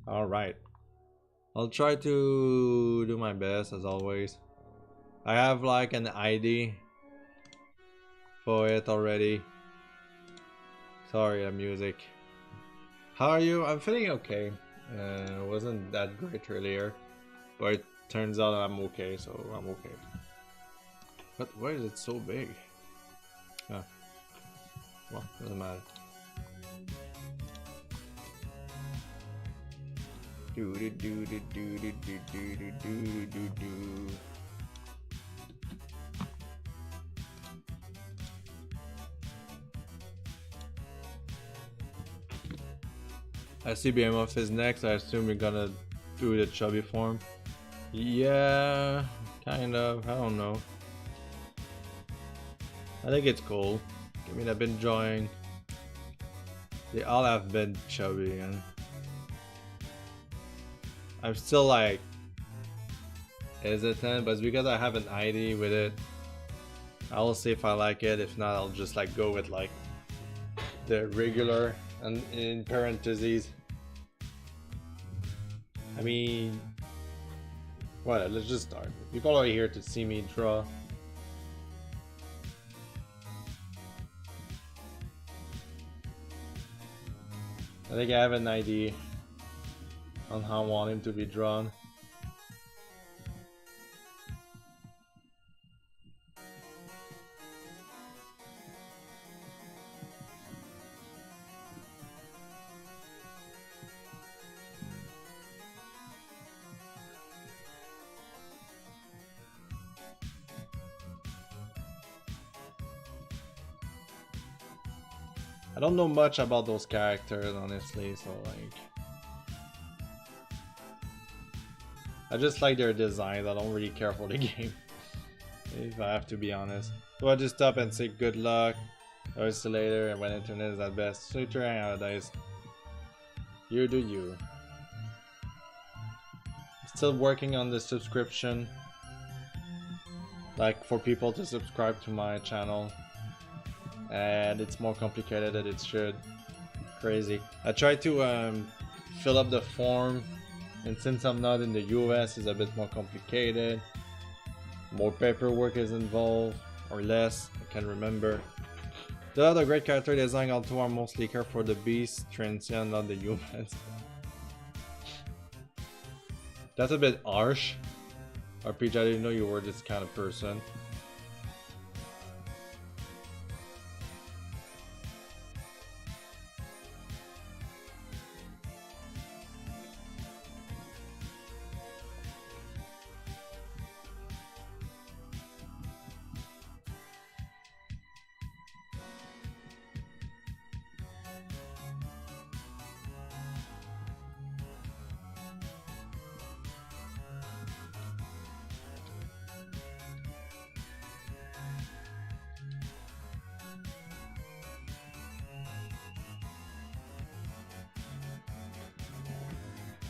All right. I'll try to do my best as always. I have like an ID for it already. Sorry, the music. How are you? I'm feeling okay. It wasn't that great earlier, but it turns out I'm okay, so I'm okay. But why is it so big? Ah, well, doesn't matter. Do do do do do do do do do do do. I see Behemoth is next. I assume you're gonna do the chubby form. Yeah, kind of. I don't know. I think it's cool. I mean, I've been enjoying. They all have been chubby, and I'm still like hesitant, but it's because I have an ID with it. I will see if I like it. If not, I'll just like go with like the regular and in parentheses. I mean, what? Let's just start. People are here to see me draw. I think I have an idea on how I want him to be drawn. I don't know much about those characters, honestly, so like... I just like their designs, I don't really care for the game, if I have to be honest. So I just stop and say good luck, or see you later, and when internet is at best. So you try out, guys. You do you. Still working on the subscription, like for people to subscribe to my channel. And it's more complicated than it should. Crazy. I tried to fill up the form, and since I'm not in the US, it's a bit more complicated. More paperwork is involved, or less, I can't remember. The other great character design, although I mostly care for the beasts, transient, not the humans. That's a bit harsh. RPG, I didn't know you were this kind of person.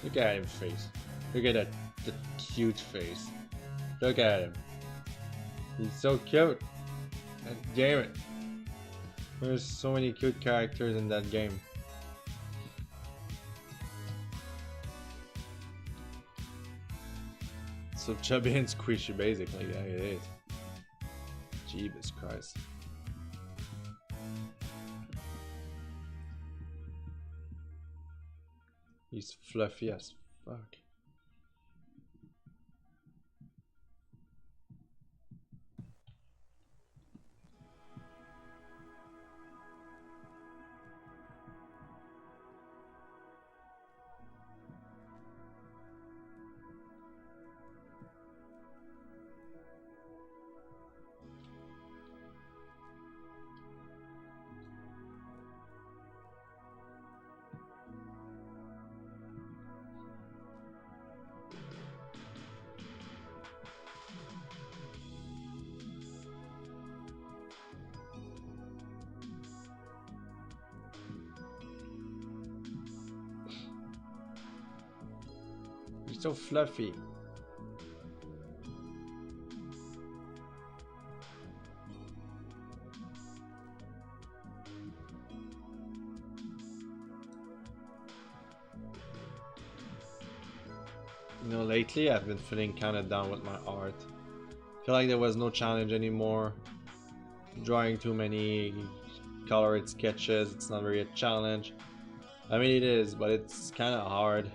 Look at his face. Look at that the cute face. Look at him. He's so cute. God damn it. There's so many cute characters in that game. So chubby and squishy basically, yeah it is. Jesus Christ. He's fluffy as fuck. He's so fluffy. You know, lately I've been feeling kind of down with my art. I feel like there was no challenge anymore. Drawing too many colored sketches, it's not really a challenge. I mean, it is, but it's kind of hard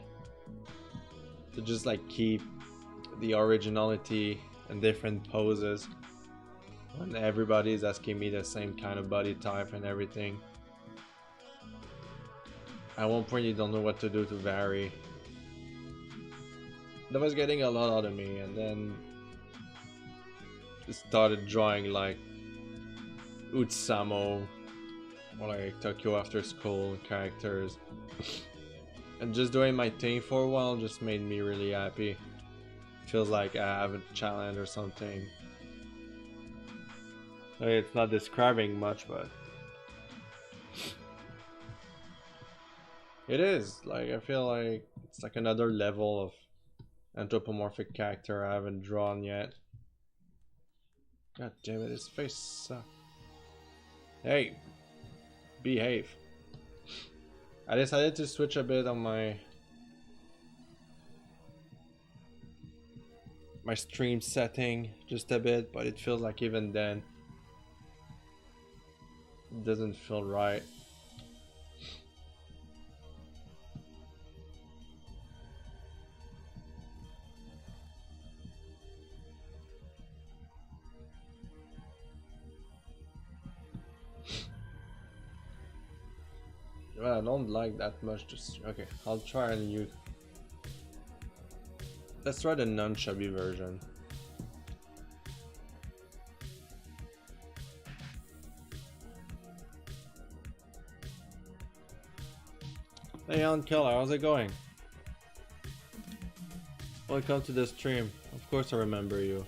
to just like keep the originality and different poses when everybody's asking me the same kind of body type and everything. At one point you don't know what to do to vary. That was getting a lot out of me, and then just started drawing like Husamo or like Tokyo After School characters, and just doing my thing for a while just made me really happy. Feels like I have a challenge or something. I mean, it's not describing much, but it is. Like, I feel like it's like another level of anthropomorphic character I haven't drawn yet. God damn it, his face sucks. Hey, behave. I decided to switch a bit on my stream setting just a bit, but it feels like even then it doesn't feel right. Well, I don't like that much. Just okay, I'll try a new. Let's try the non-chubby version. Hey, Killer, how's it going? Welcome to the stream. Of course, I remember you.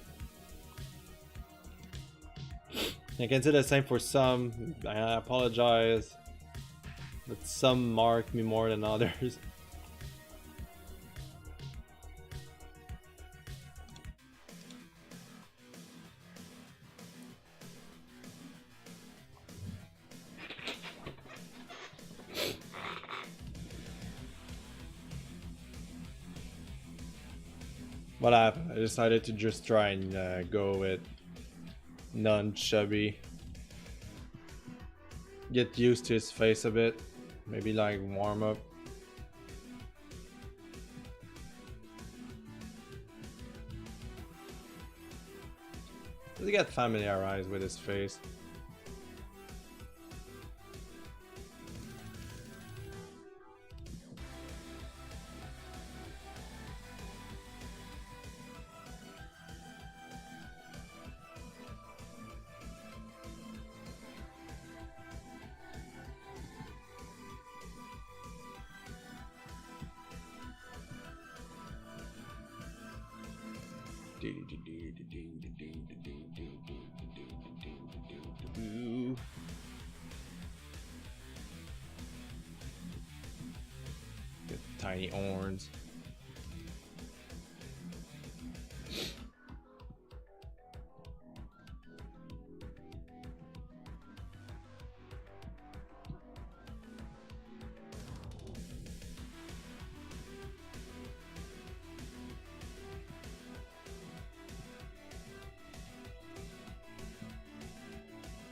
I can say the same for some. I apologize, but some mark me more than others. What happened? I decided to just try and go with non-chubby. Get used to his face a bit. Maybe like warm up. Just get familiarized with his face. Get tiny horns.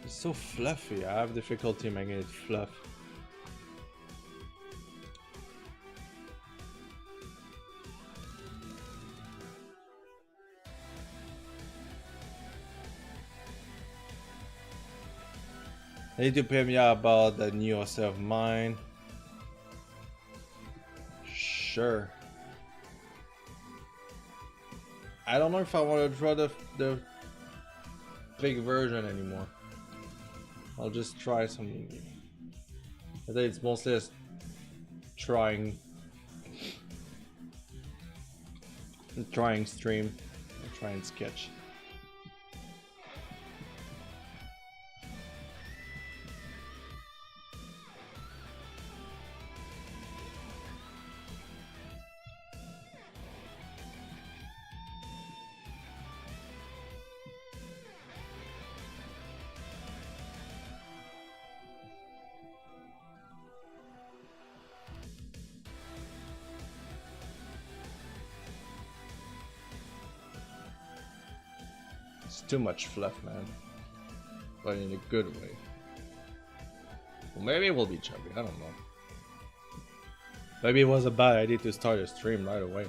It's so fluffy. I have difficulty making it fluff. I need to pay me about the new essay of mine. Sure. I don't know if I want to draw the big version anymore. I'll just try some. I think it's mostly just trying stream, try and sketch. too much fluff, man. But in a good way. Well, maybe it will be chubby, I don't know. Maybe it was a bad idea to start a stream right away.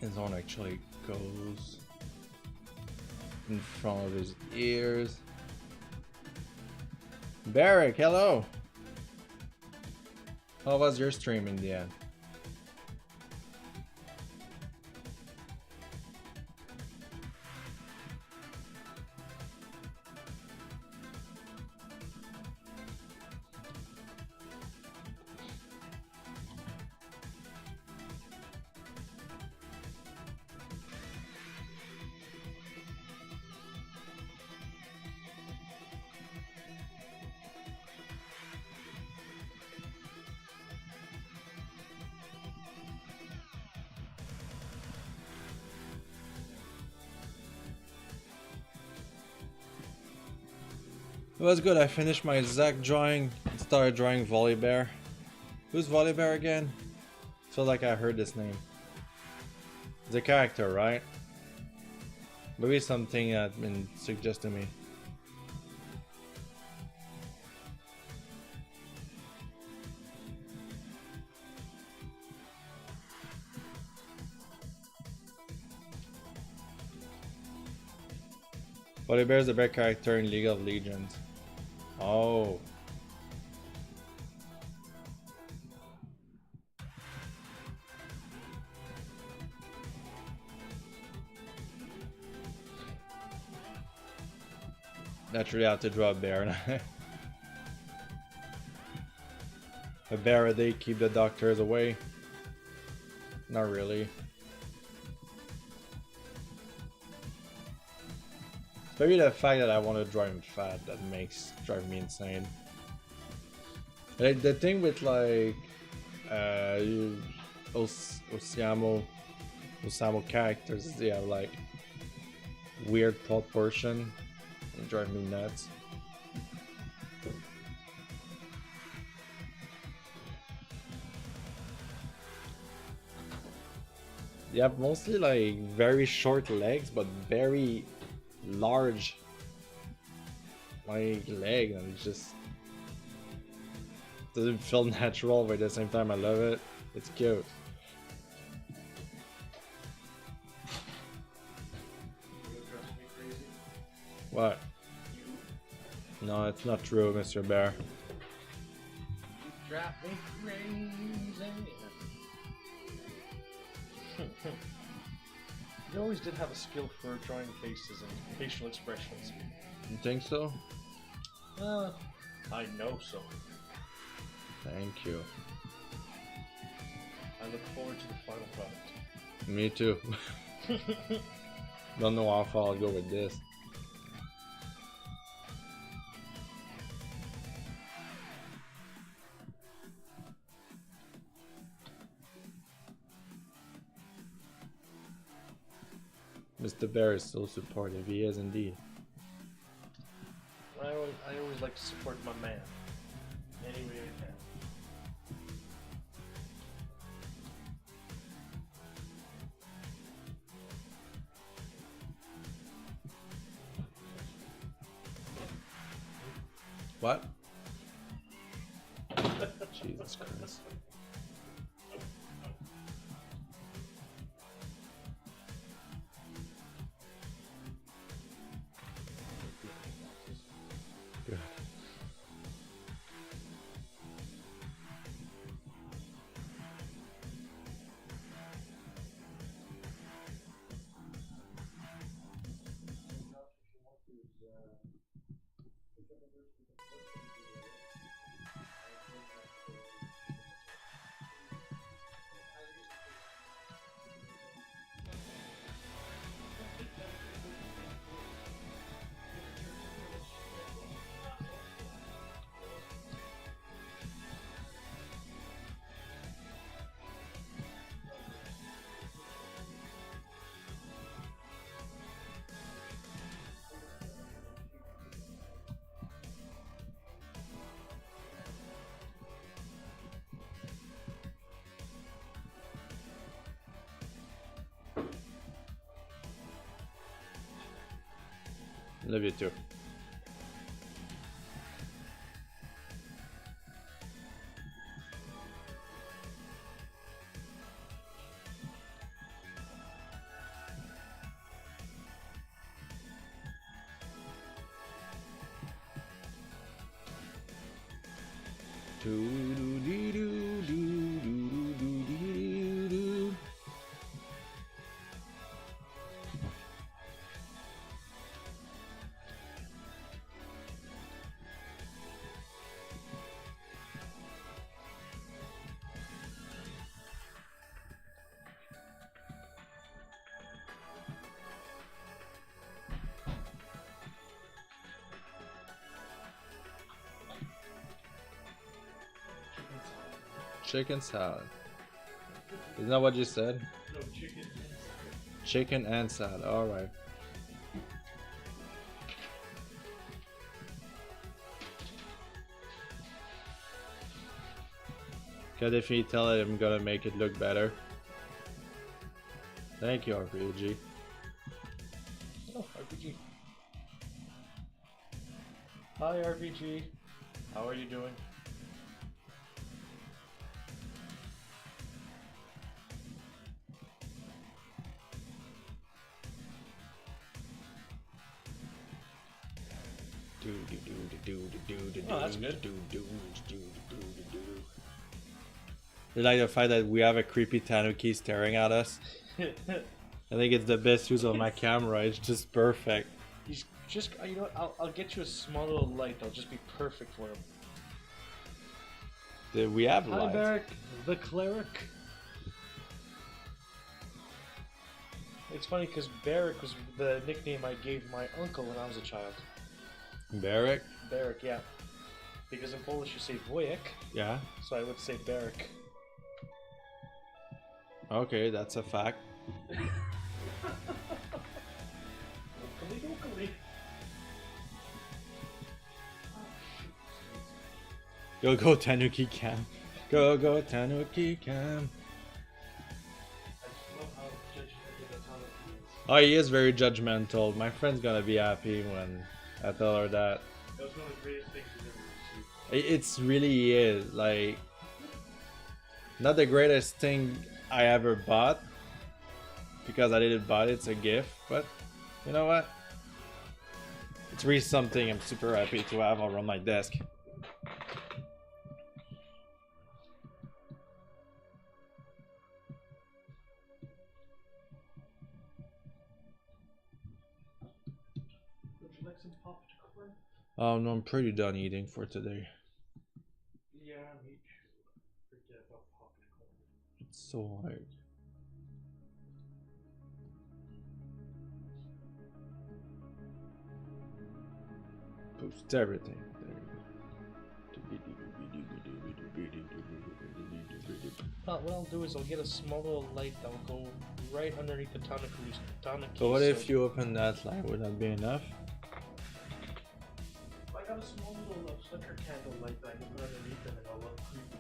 His horn actually goes in front of his ears. Barrick, hello! How was your stream in the end? It was good. I finished my Zack drawing and started drawing Volibear. Who's Volibear again? Feel like I heard this name. It's a character, right? Maybe something that been suggested to me. Volibear is the bear character in League of Legends. Oh. Naturally I have to draw a bear. A bear a day keep the doctors away. Not really. Maybe the fact that I want to draw him fat that drive me insane. Like the thing with like Husamo characters, they have like weird proportion and drive me nuts. They have mostly like very short legs but very large like leg, and it just doesn't feel natural, but at the same time I love it. It's cute. What? No, it's not true, Mr. Bear. You drive me crazy. You always did have a skill for drawing faces and facial expressions. You think so? I know so. Thank you. I look forward to the final product. Me too. Don't know how far I'll go with this. Mr. Bear is so supportive, he is indeed. I always like to support my man. Any way I can. What? Jesus Christ. Good. Love you too. Chicken salad. Isn't that what you said? No, chicken. Chicken and salad. All right. Can definitely tell it I'm gonna make it look better. Thank you, RPG. Oh, RPG. Hi, RPG. How are you doing? Oh, that's good. You like the fact that we have a creepy tanuki staring at us? I think it's the best use of my camera. It's just perfect. He's just, you know what, I'll get you a small little light. That'll just be perfect for him. Did we have Hi, lights? Barrick, the cleric. It's funny because Barrick was the nickname I gave my uncle when I was a child. Barrick? Barrick, yeah. Because in Polish you say wujek, Yeah. so I would say Barrick. Okay, that's a fact. Go Tanuki Cam. Go Tanuki Cam. Oh, he is very judgmental. My friend's gonna be happy when I tell her that. That was one of the greatest things we've ever received. It's really is. Like, not the greatest thing I ever bought. Because I didn't buy it, it's a gift. But, you know what? It's really something I'm super happy to have around my desk. Would you like some popcorn? Oh no, I'm pretty done eating for today. Yeah, me too. Forget about popcorn. It's so hard. Post everything. What I'll do is I'll get a small little light that will go right underneath the tanuki. So what if you open that light? Would that be enough? I got a small little flicker candle light that I can put underneath it and it'll look creepy.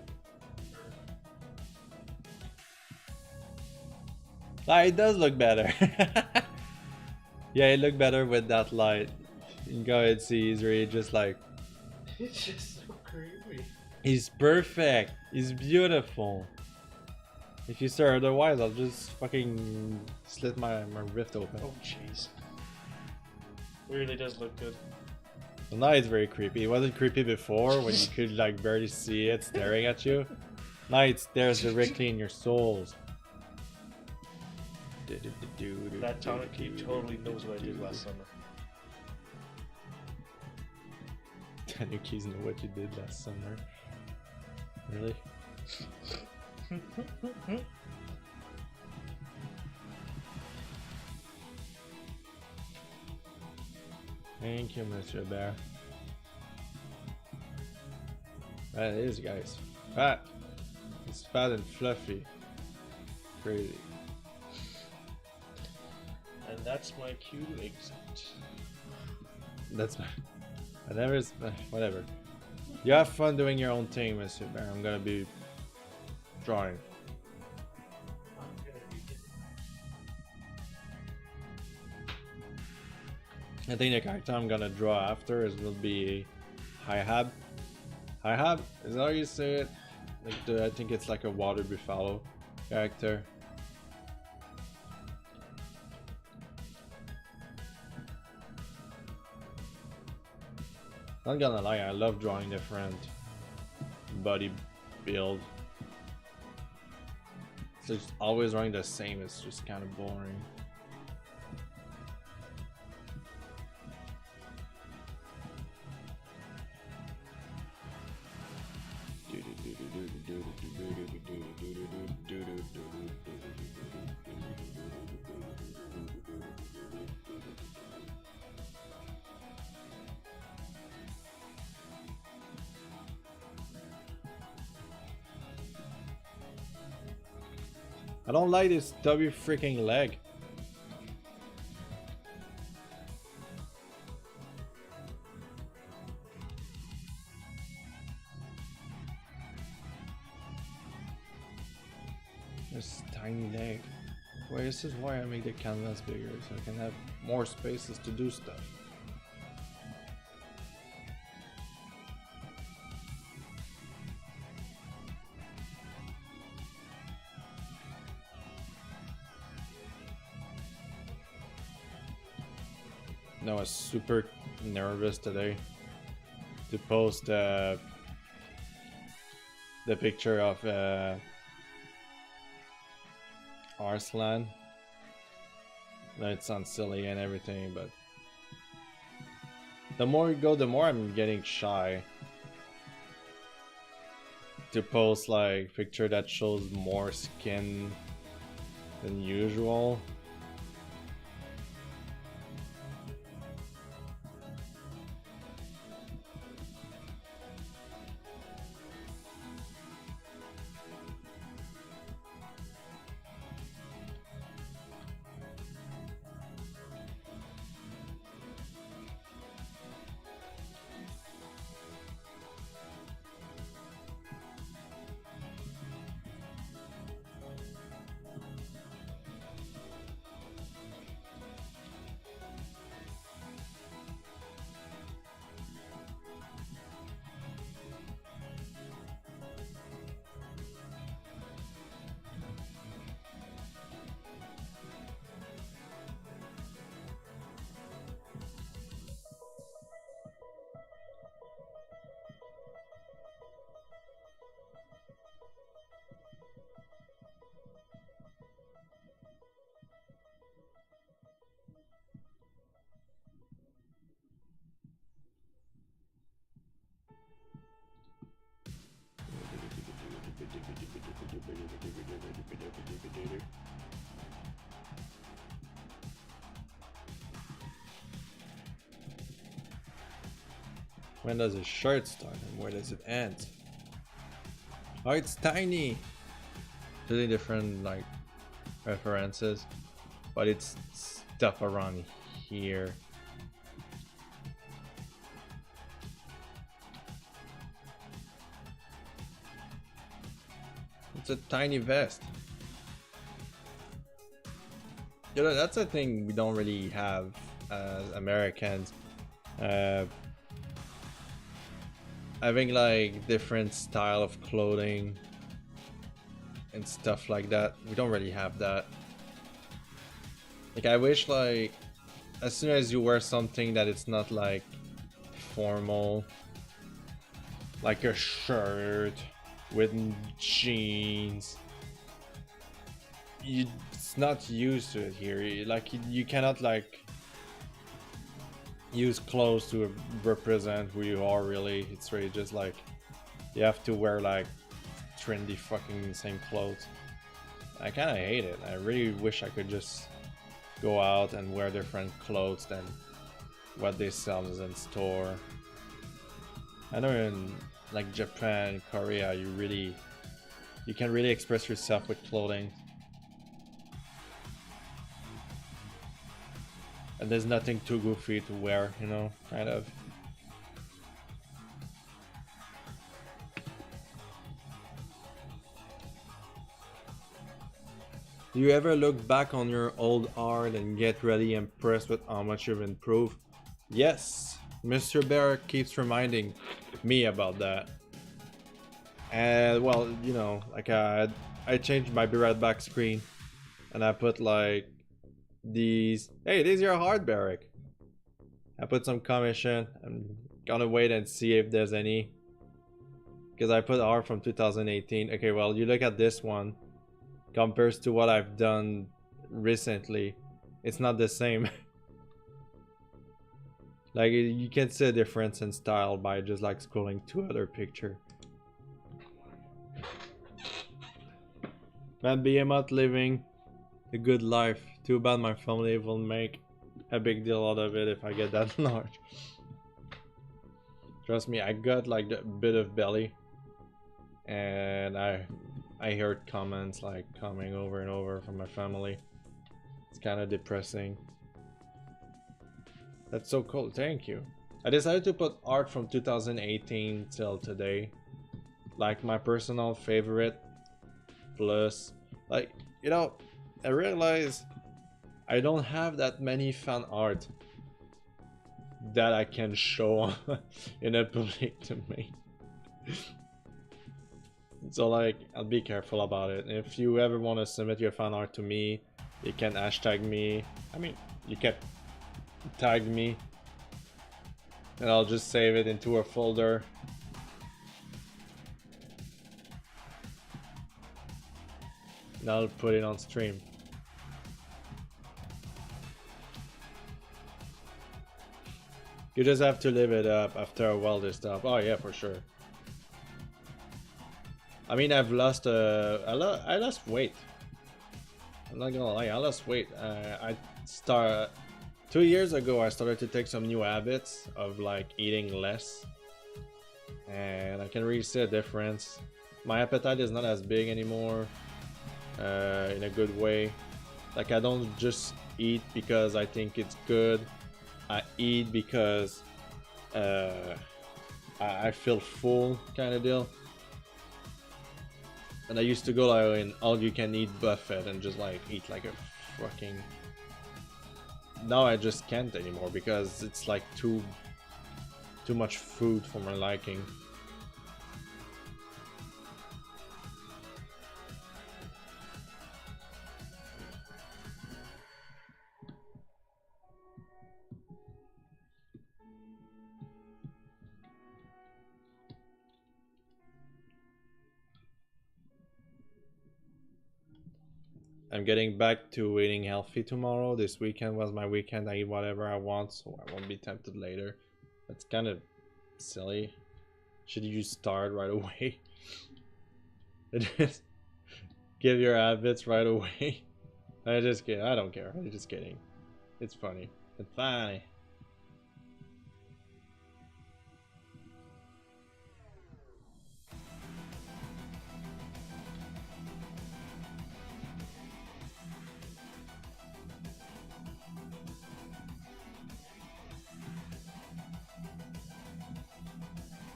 Ah, it does look better. Yeah, it looked better with that light. You can go ahead and see he's really just like... It's just so creepy. He's perfect. He's beautiful. If you say otherwise, I'll just fucking slit my rift open. Oh jeez. It really does look good. Well, now it's very creepy. It wasn't creepy before when you could like barely see it staring at you. Now it stares directly in your souls. That tanuki totally knows what I did last summer. Tanukis know what you did last summer. Really? Thank you, Mr. Bear. That is, guys. Fat. It's fat and fluffy. Crazy. And that's my cue to exit. That's my. I never. Whatever. You have fun doing your own thing, Mr. Bear. I'm gonna be drawing. I think the character I'm gonna draw after will be Hihab. Hihab? Is that how you say it? Like I think it's like a water buffalo character. Not gonna lie, I love drawing different body build. It's just always drawing the same, it's just kind of boring. I don't like this W freaking leg. This tiny leg. Well, this is why I make the canvas bigger, so I can have more spaces to do stuff. I was super nervous today to post the picture of Arslan. No, it sounds silly and everything, but the more you go, the more I'm getting shy to post like picture that shows more skin than usual. When does his shirt start and where does it end? Oh, it's tiny! Really different like references, but it's stuff around here. It's a tiny vest. You know, that's a thing we don't really have as Americans. Having like different style of clothing and stuff like that. We don't really have that. Like I wish like as soon as you wear something that it's not like formal, like a shirt with jeans, it's not used to it here. You cannot like use clothes to represent who you are really. It's really just like you have to wear like trendy fucking insane clothes. I kind of hate it. I really wish I could just go out and wear different clothes than what they sell in store. I know in like Japan, Korea, you can really express yourself with clothing. And there's nothing too goofy to wear, you know, kind of. Do you ever look back on your old art and get really impressed with how much you've improved? Yes, Mr. Bear keeps reminding me about that. And well, you know, like I changed my Be Right Back screen and I put like these. Hey, this is your hard barrack. I put some commission. I'm gonna wait and see if there's any. Because I put art from 2018. Okay, well, you look at this one. Compares to what I've done recently, it's not the same. Like you can see a difference in style by just like scrolling to other picture. Man, Behemoth living a good life. Too bad my family will make a big deal out of it if I get that large. Trust me, I got like a bit of belly, and I heard comments like coming over and over from my family. It's kind of depressing. That's so cool, thank you. I decided to put art from 2018 till today. Like my personal favorite. Plus, like, you know, I realized I don't have that many fan art that I can show in a public domain. So like, I'll be careful about it. If you ever want to submit your fan art to me, you can hashtag me. I mean, you can tag me and I'll just save it into a folder. And I'll put it on stream. You just have to live it up after a while this stuff. Oh yeah, for sure. I mean, I've lost I lost weight. I'm not gonna lie, I lost weight. 2 years ago I started to take some new habits of like eating less, and I can really see a difference. My appetite is not as big anymore, in a good way. Like I don't just eat because I think it's good. I eat because I feel full, kind of deal. And I used to go like in all-you-can-eat buffet and just like eat like a fucking. Now I just can't anymore because it's like too much food for my liking. I'm getting back to eating healthy tomorrow. This weekend was my weekend. I eat whatever I want, so I won't be tempted later. That's kind of silly. Should you start right away? Just give your habits right away. I just kidding. I don't care. I'm just kidding. It's funny. It's funny.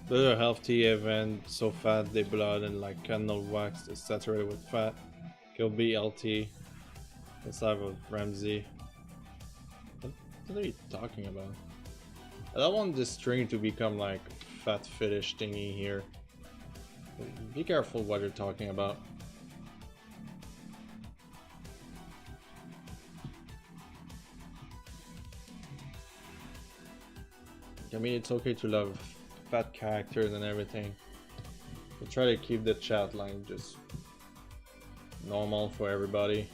Those are healthy event, so fat they blood and like candle wax is saturated with fat. Kill BLT. Let's have a Ramsey. What are you talking about? I don't want this string to become like fat fetish thingy here. Be careful what you're talking about. I mean, it's okay to love fat characters and everything. We try to keep the chat line just normal for everybody.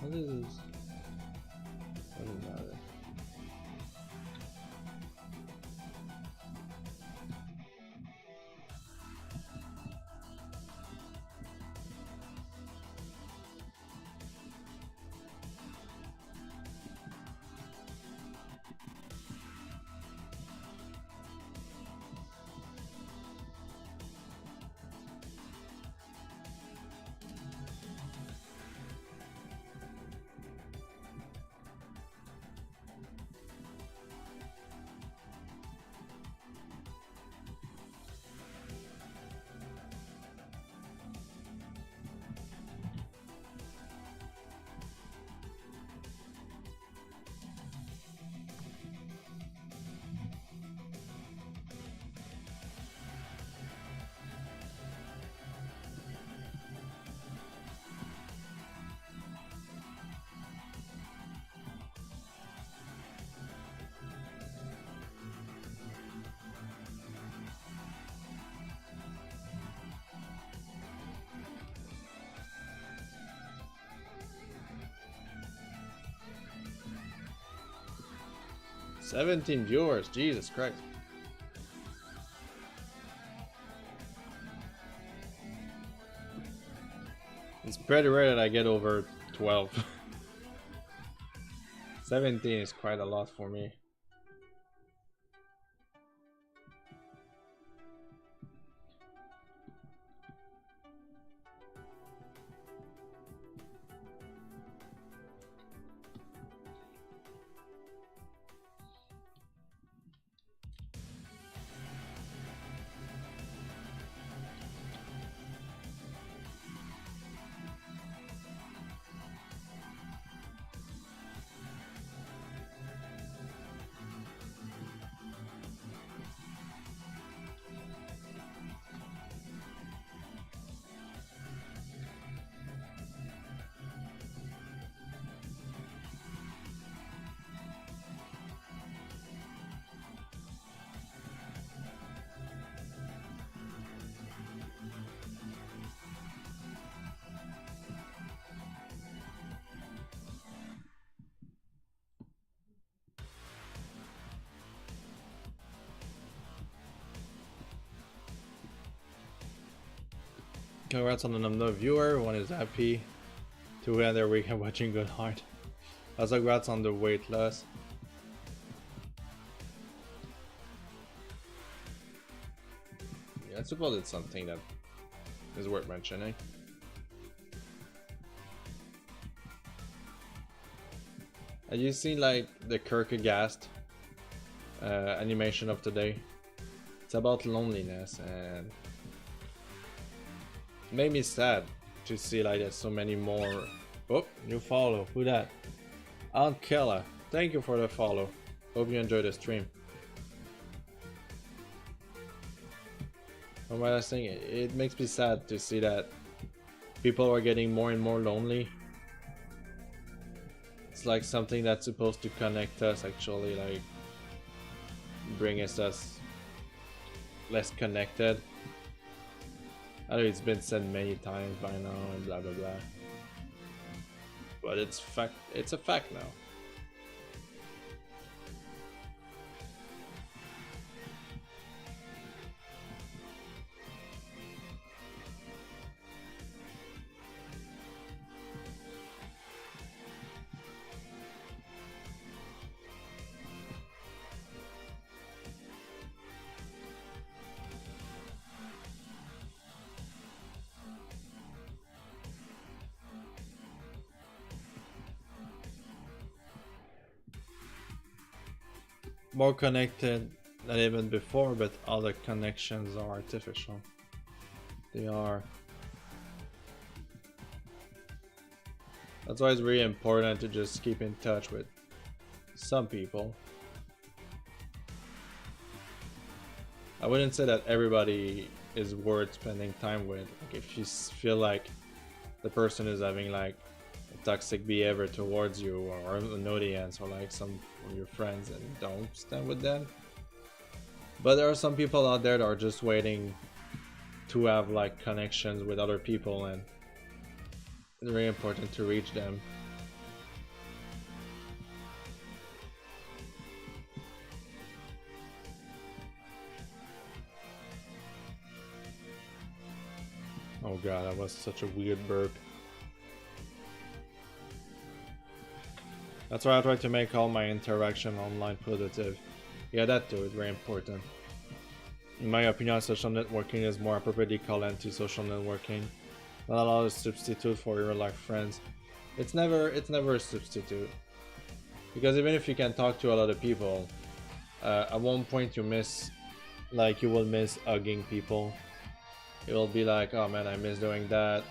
What is this? Doesn't matter. "17 viewers, Jesus Christ." It's pretty rare that I get over 12. 17 is quite a lot for me. Congrats on another viewer. One is happy. Two end their weekend watching Good Heart. Also congrats on the weight loss. Yeah, I suppose it's something that is worth mentioning. Have you seen like the Kierkegaard animation of today? It's about loneliness, and it made me sad to see like there's so many more. Oh, new follow. Who that? Aunt Kella. Thank you for the follow. Hope you enjoyed the stream. What was I saying? It makes me sad to see that people are getting more and more lonely. It's like something that's supposed to connect us, actually like bring us less connected. I know it's been said many times by now and blah blah blah, but it's a fact now. More connected than even before, but all the connections are artificial. They are. That's why it's really important to just keep in touch with some people. I wouldn't say that everybody is worth spending time with. Like if you feel like the person is having like a toxic behavior towards you, or an audience, or like some of your friends, and don't stand with them. But there are some people out there that are just waiting to have like connections with other people, and it's very important to reach them. Oh god, that was such a weird burp. That's why I try to make all my interaction online positive. Yeah, that too is very important. In my opinion, social networking is more appropriately called anti-social networking. Not a lot of substitute for real life friends. It's never a substitute. Because even if you can talk to a lot of people, at one point you will miss hugging people. It will be like, oh man, I miss doing that.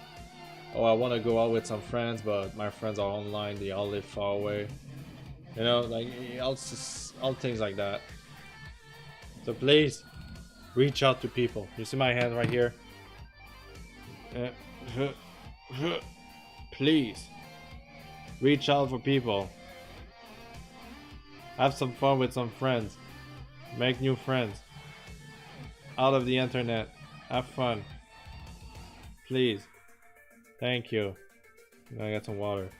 Oh, I want to go out with some friends, but my friends are online, they all live far away. You know, like all things like that. So please, reach out to people. You see my hand right here? Please, reach out for people. Have some fun with some friends. Make new friends. Out of the internet. Have fun. Please. Thank you. I'm gonna get some water.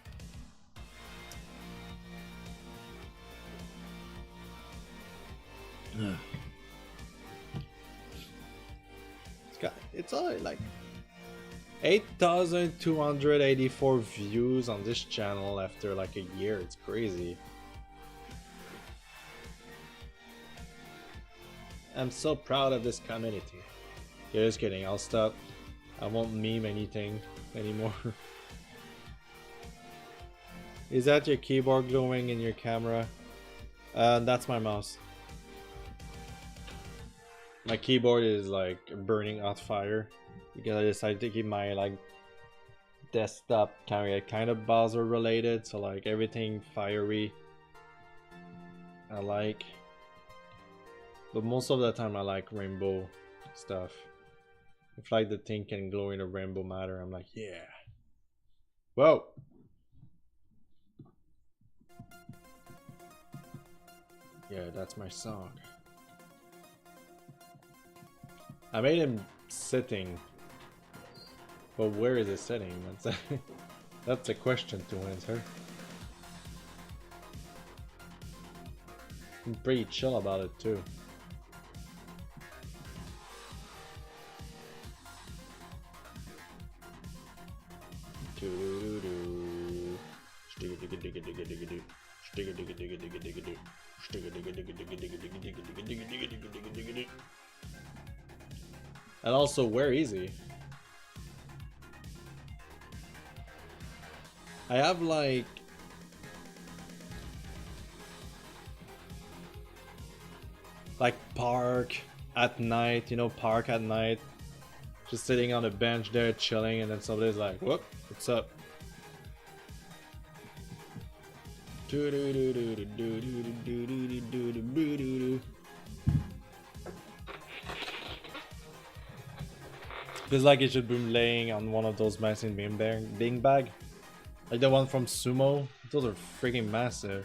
It's all like 8,284 views on this channel after like a year. It's crazy. I'm so proud of this community. Yeah, just kidding. I'll stop. I won't meme anything anymore. Is that your keyboard glowing in your camera? That's my mouse. My keyboard is like burning hot fire because I decided to keep my like desktop kind of browser related, so like everything fiery I like. But most of the time I like rainbow stuff. If like the thing can glow in a rainbow matter, I'm like, yeah. Whoa! Yeah, that's my song. I made him sitting. But where is it sitting? That's a question to answer. I'm pretty chill about it too. And also, where is he? I have like park at night, you know, park at night, just sitting on a bench there chilling, and then somebody's like, whoop, what's up? Feels like it should be laying on one of those massive bean bag, like the one from Sumo. Those are freaking massive.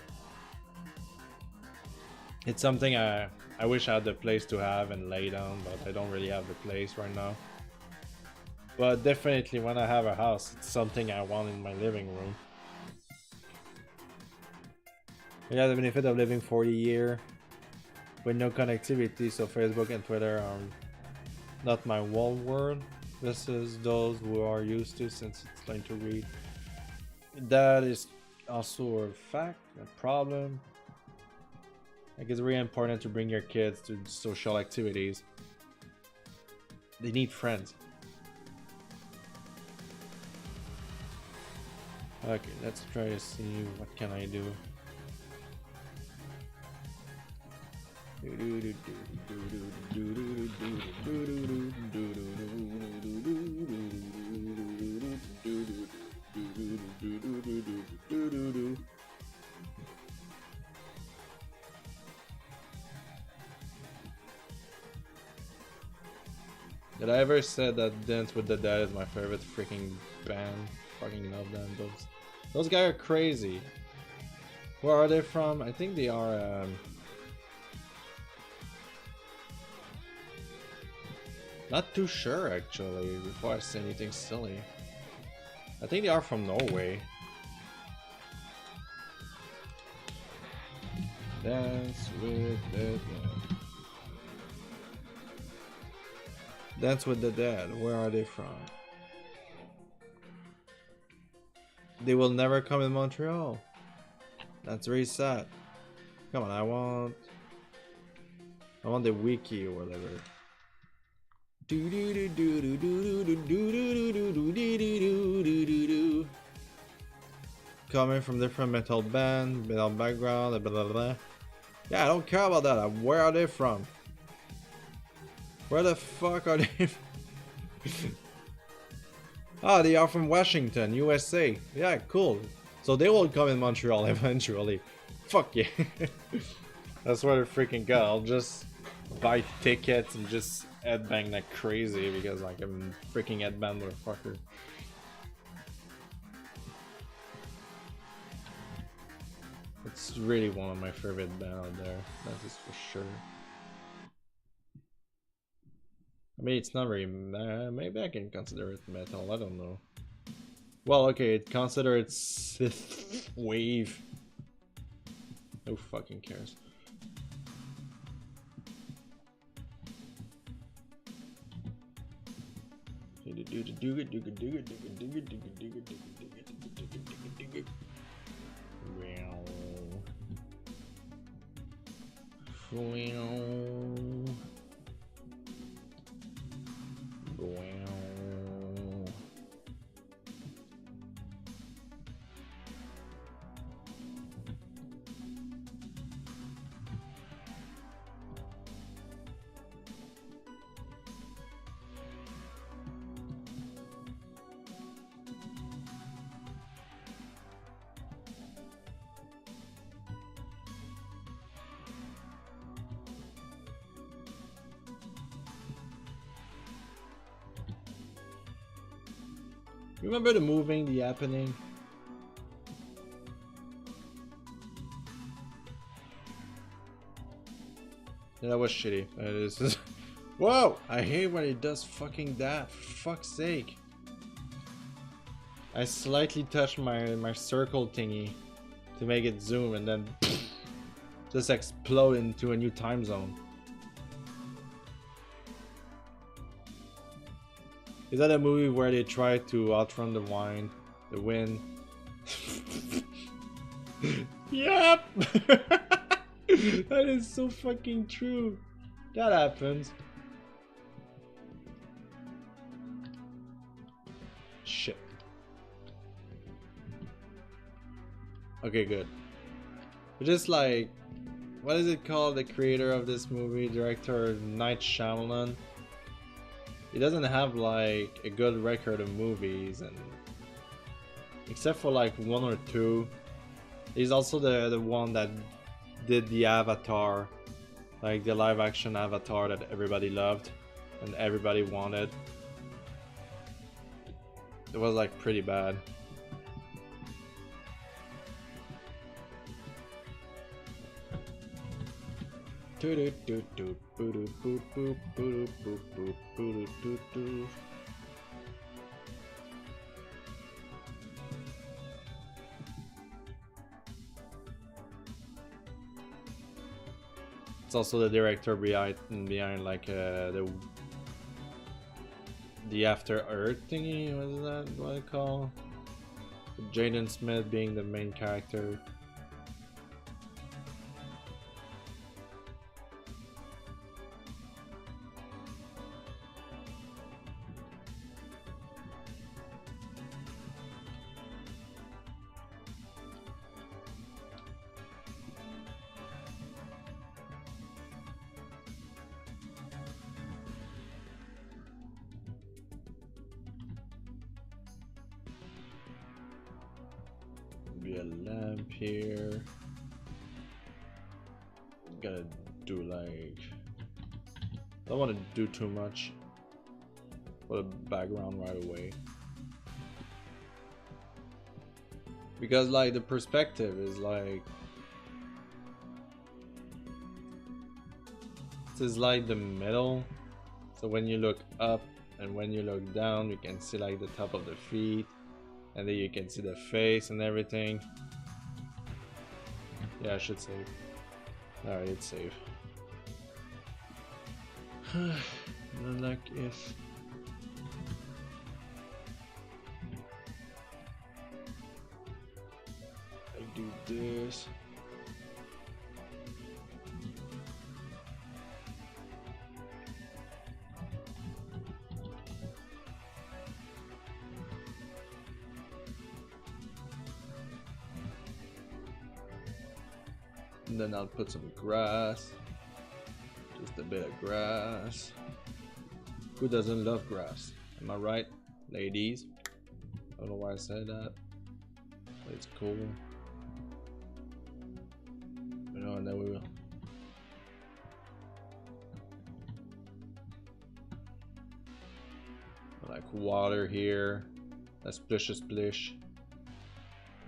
It's something I wish I had the place to have and lay down, but I don't really have the place right now. But definitely when I have a house, it's something I want in my living room. I got the benefit of living 40 years with no connectivity, so Facebook and Twitter are not my whole world. This is those who are used to, since it's learned to read. That is also a fact, a problem. Like, it's really important to bring your kids to social activities. They need friends. Okay, let's try to see what can I do. Did I ever said that Dance with the Dead is my favorite freaking band? Fucking love them. Those guys are crazy. Where are they from? I think they are not too sure actually, before I say anything silly. I think they are from Norway. Dance with the Dead. Dance with the Dead, where are they from? they will never come in Montreal. That's very sad. Come on, I want the wiki or whatever. Coming from different metal band, metal background, blah blah blah. Yeah, I don't care about that. Where are they from? Where the fuck are they? Ah, they are from Washington, USA. Yeah, cool. So they will come in Montreal eventually. Fuck yeah. That's what I freaking got. I'll just buy tickets and just headbang like crazy because like I'm freaking headband motherfucker. It's really one of my favorite bands out there. That is for sure. I mean, it's not very. Maybe I can consider it metal. I don't know. Well, okay, consider it synth wave. Who fucking cares? Remember the moving, the happening? Yeah, that was shitty. It is. Whoa! I hate when it does fucking that. For fuck's sake. I slightly touched my circle thingy to make it zoom and then just explode into a new time zone. Is that a movie where they try to outrun the wind? Yep! That is so fucking true. That happens. Shit. Okay, good. But just like, what is it called? The creator of this movie, director Night Shyamalan. He doesn't have like a good record of movies, and except for like one or two. He's also the one that did the Avatar, like the live action Avatar that everybody loved and everybody wanted. It was like pretty bad. It's also the director behind like the After Earth thingy. What is that? What it called? Jaden Smith being the main character. Be a lamp here. Gotta do like, I don't want to do too much. Put a background right away, because like the perspective is like, this is like the middle. So when you look up and when you look down, you can see like the top of the feet. And then you can see the face and everything. Yeah, I should save. Alright, it's safe. Not like if. do this. And then I'll put some grass. Just a bit of grass. Who doesn't love grass? Am I right, ladies? I don't know why I said that. But it's cool. You know, and then we will. Like water here. A splish.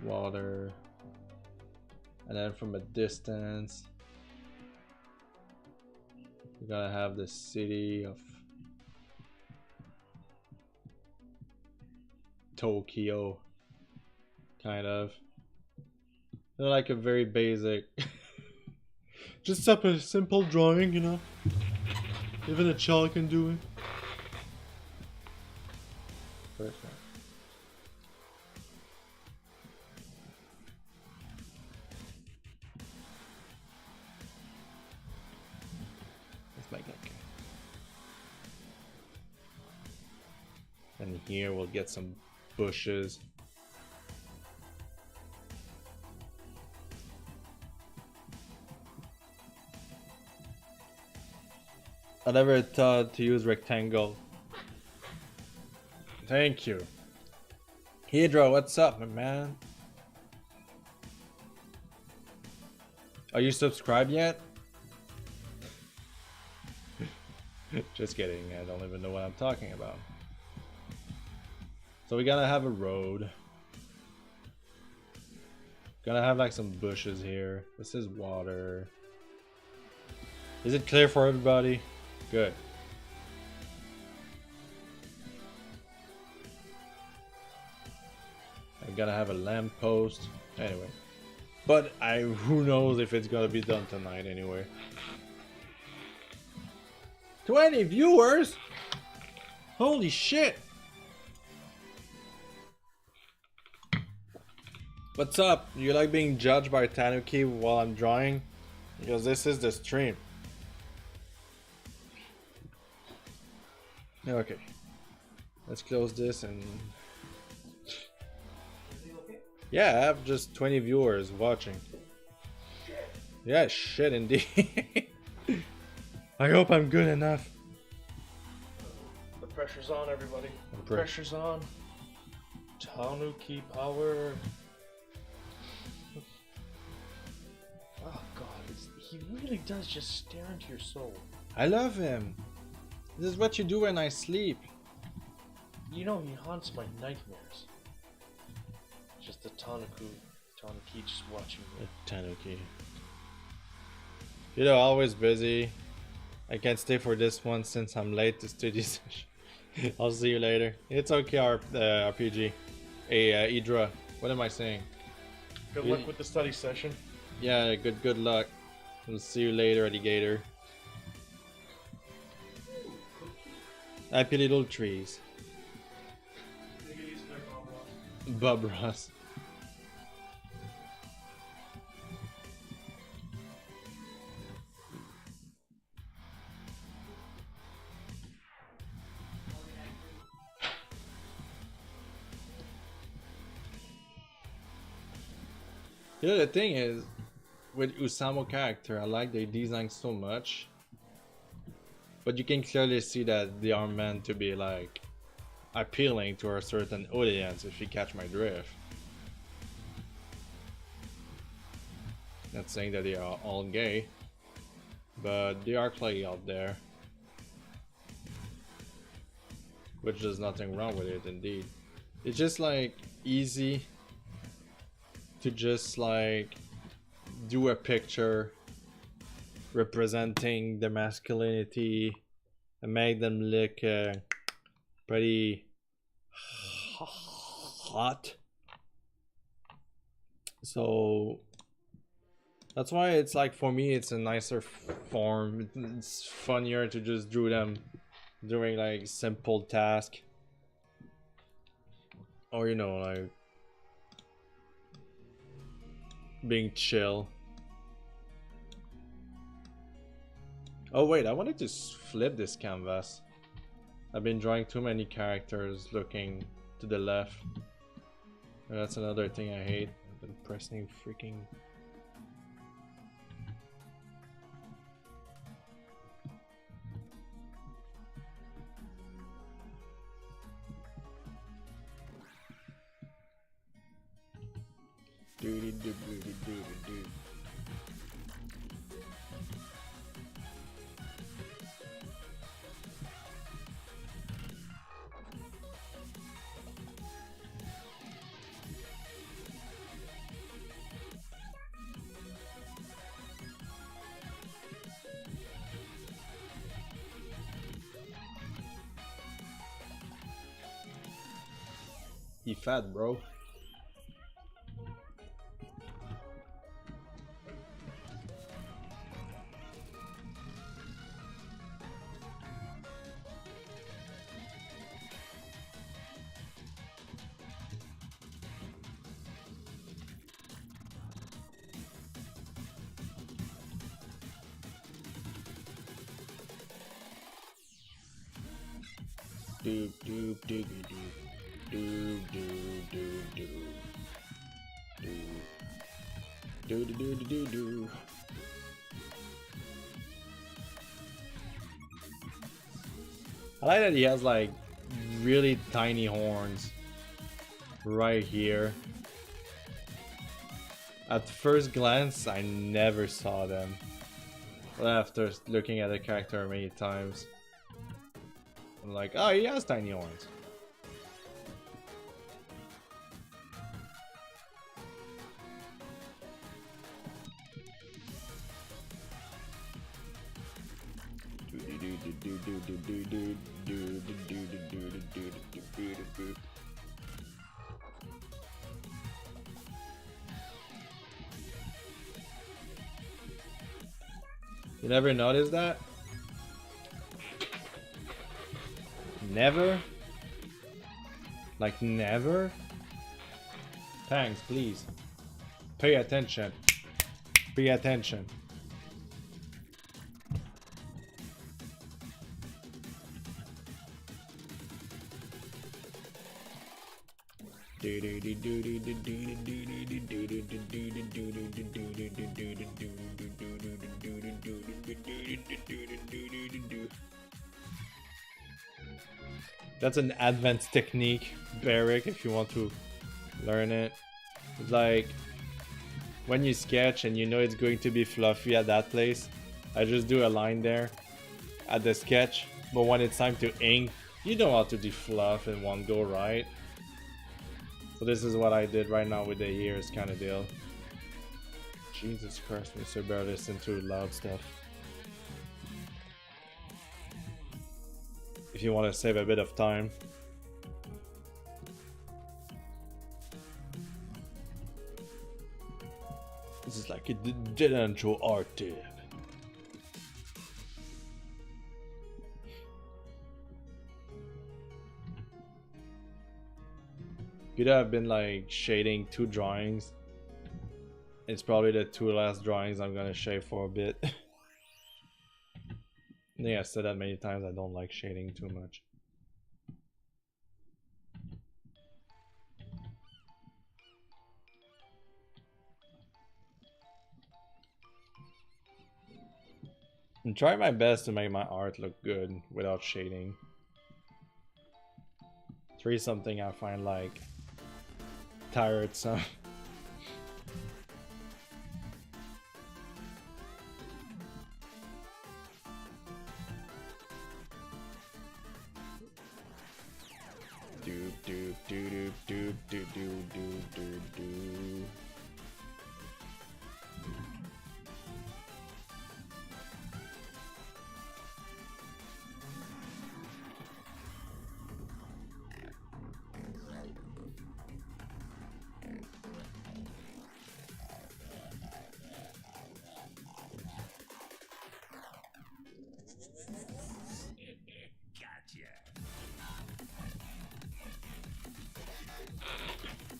Water. And then from a distance, we're gonna have the city of Tokyo, kind of. They're like a very basic, just a simple drawing, you know. Even a child can do it. Perfect. And here we'll get some bushes. I never thought to use rectangle. Thank you. Hydro, what's up, my man? Are you subscribed yet? Just kidding, I don't even know what I'm talking about. So we gotta have a road. Gotta have like some bushes here. This is water. Is it clear for everybody? Good. I gotta have a lamp post. Anyway. But who knows if it's gonna be done tonight anyway. 20 viewers? Holy shit! What's up? You like being judged by Tanuki while I'm drawing? Because this is the stream. Okay. Let's close this and... Yeah, I have just 20 viewers watching. Yeah, shit indeed. I hope I'm good enough. The pressure's on, everybody. The pressure's on. Tanuki power. Oh god, he really does just stare into your soul. I love him. This is what you do when I sleep. You know, he haunts my nightmares. Just the Tanuki just watching me. Tanuki. You know, always busy. I can't stay for this one since I'm late to study session. I'll see you later. It's okay, RPG. Hey, Idra, what am I saying? Good luck with the study session. Yeah, good luck. We'll see you later, alligator. Happy little trees. Bob Ross. You know, the thing is, with Husamo character, I like their design so much. But you can clearly see that they are meant to be like appealing to a certain audience, if you catch my drift. Not saying that they are all gay, but they are clearly out there. Which there's nothing wrong with it, indeed. It's just like easy to just like do a picture representing the masculinity and make them look pretty hot. So that's why it's like, for me, it's a nicer form. It's funnier to just draw them doing like simple task, or you know, like being chill. Oh wait, I wanted to flip this canvas. I've been drawing too many characters looking to the left. And that's another thing I hate. I've been pressing freaking... You fat, bro. Doop doop doop doop doop doop doop doop doop doop doop doop. I like that he has like really tiny horns right here. At first glance, I never saw them. But after looking at the character many times, I'm like, oh, he has tiny horns. You never noticed that? Never? Like never? Thanks, please. Pay attention. Pay attention. That's an advanced technique, Barrick, if you want to learn it. It's like when you sketch and you know it's going to be fluffy at that place, I just do a line there at the sketch, but when it's time to ink, you know how to defluff in one go, right? So this is what I did right now with the ears kind of deal. Jesus Christ, Mr. Bear, listen to loud stuff. If you want to save a bit of time. This is like a Deadanthro art tip. Could have been like shading 2 drawings. It's probably the 2 last drawings I'm gonna shade for a bit. I think I've said that many times, I don't like shading too much. I'm trying my best to make my art look good without shading. 3 something I find like tiresome. Doop doop doop doop doop doop doop doop doop.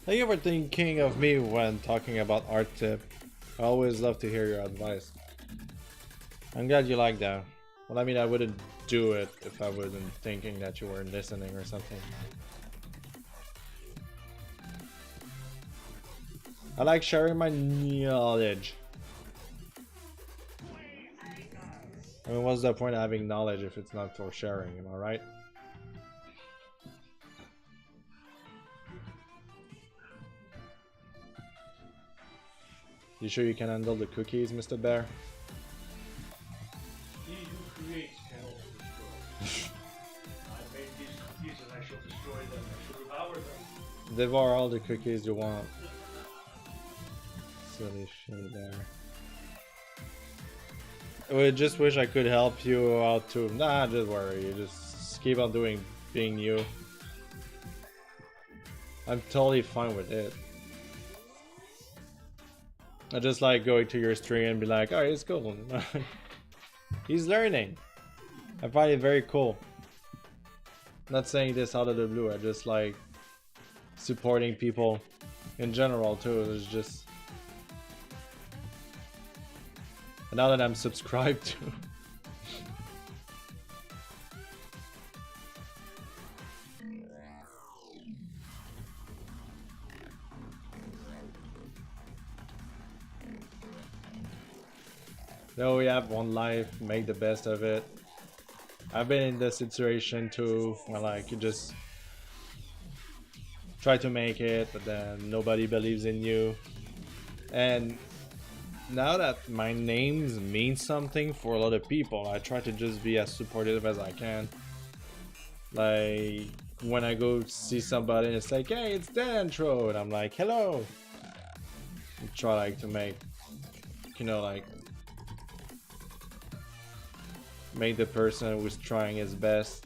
Thank you for thinking of me when talking about art tip. I always love to hear your advice. I'm glad you like that. Well, I mean, I wouldn't do it if I wasn't thinking that you weren't listening or something. I like sharing my knowledge. I mean, what's the point of having knowledge if it's not for sharing, am I right? You sure you can handle the cookies, Mr. Bear? He who creates can also destroy. I made these cookies and I shall destroy them. I shall devour them. Devour all the cookies you want. Silly shit there. I just wish I could help you out too. Nah, just worry. You just keep on being you. I'm totally fine with it. I just like going to your stream and be like, oh, it's cool. He's learning. I find it very cool. I'm not saying this out of the blue. I just like supporting people in general too. It's just now that I'm subscribed to. No, we have one life, make the best of it. I've been in this situation too, where like you just try to make it, but then nobody believes in you. And now that my names mean something for a lot of people, I try to just be as supportive as I can. Like when I go see somebody and it's like, hey, it's Deadanthro, and I'm like, hello. I try like to make, you know, like make the person who's trying his best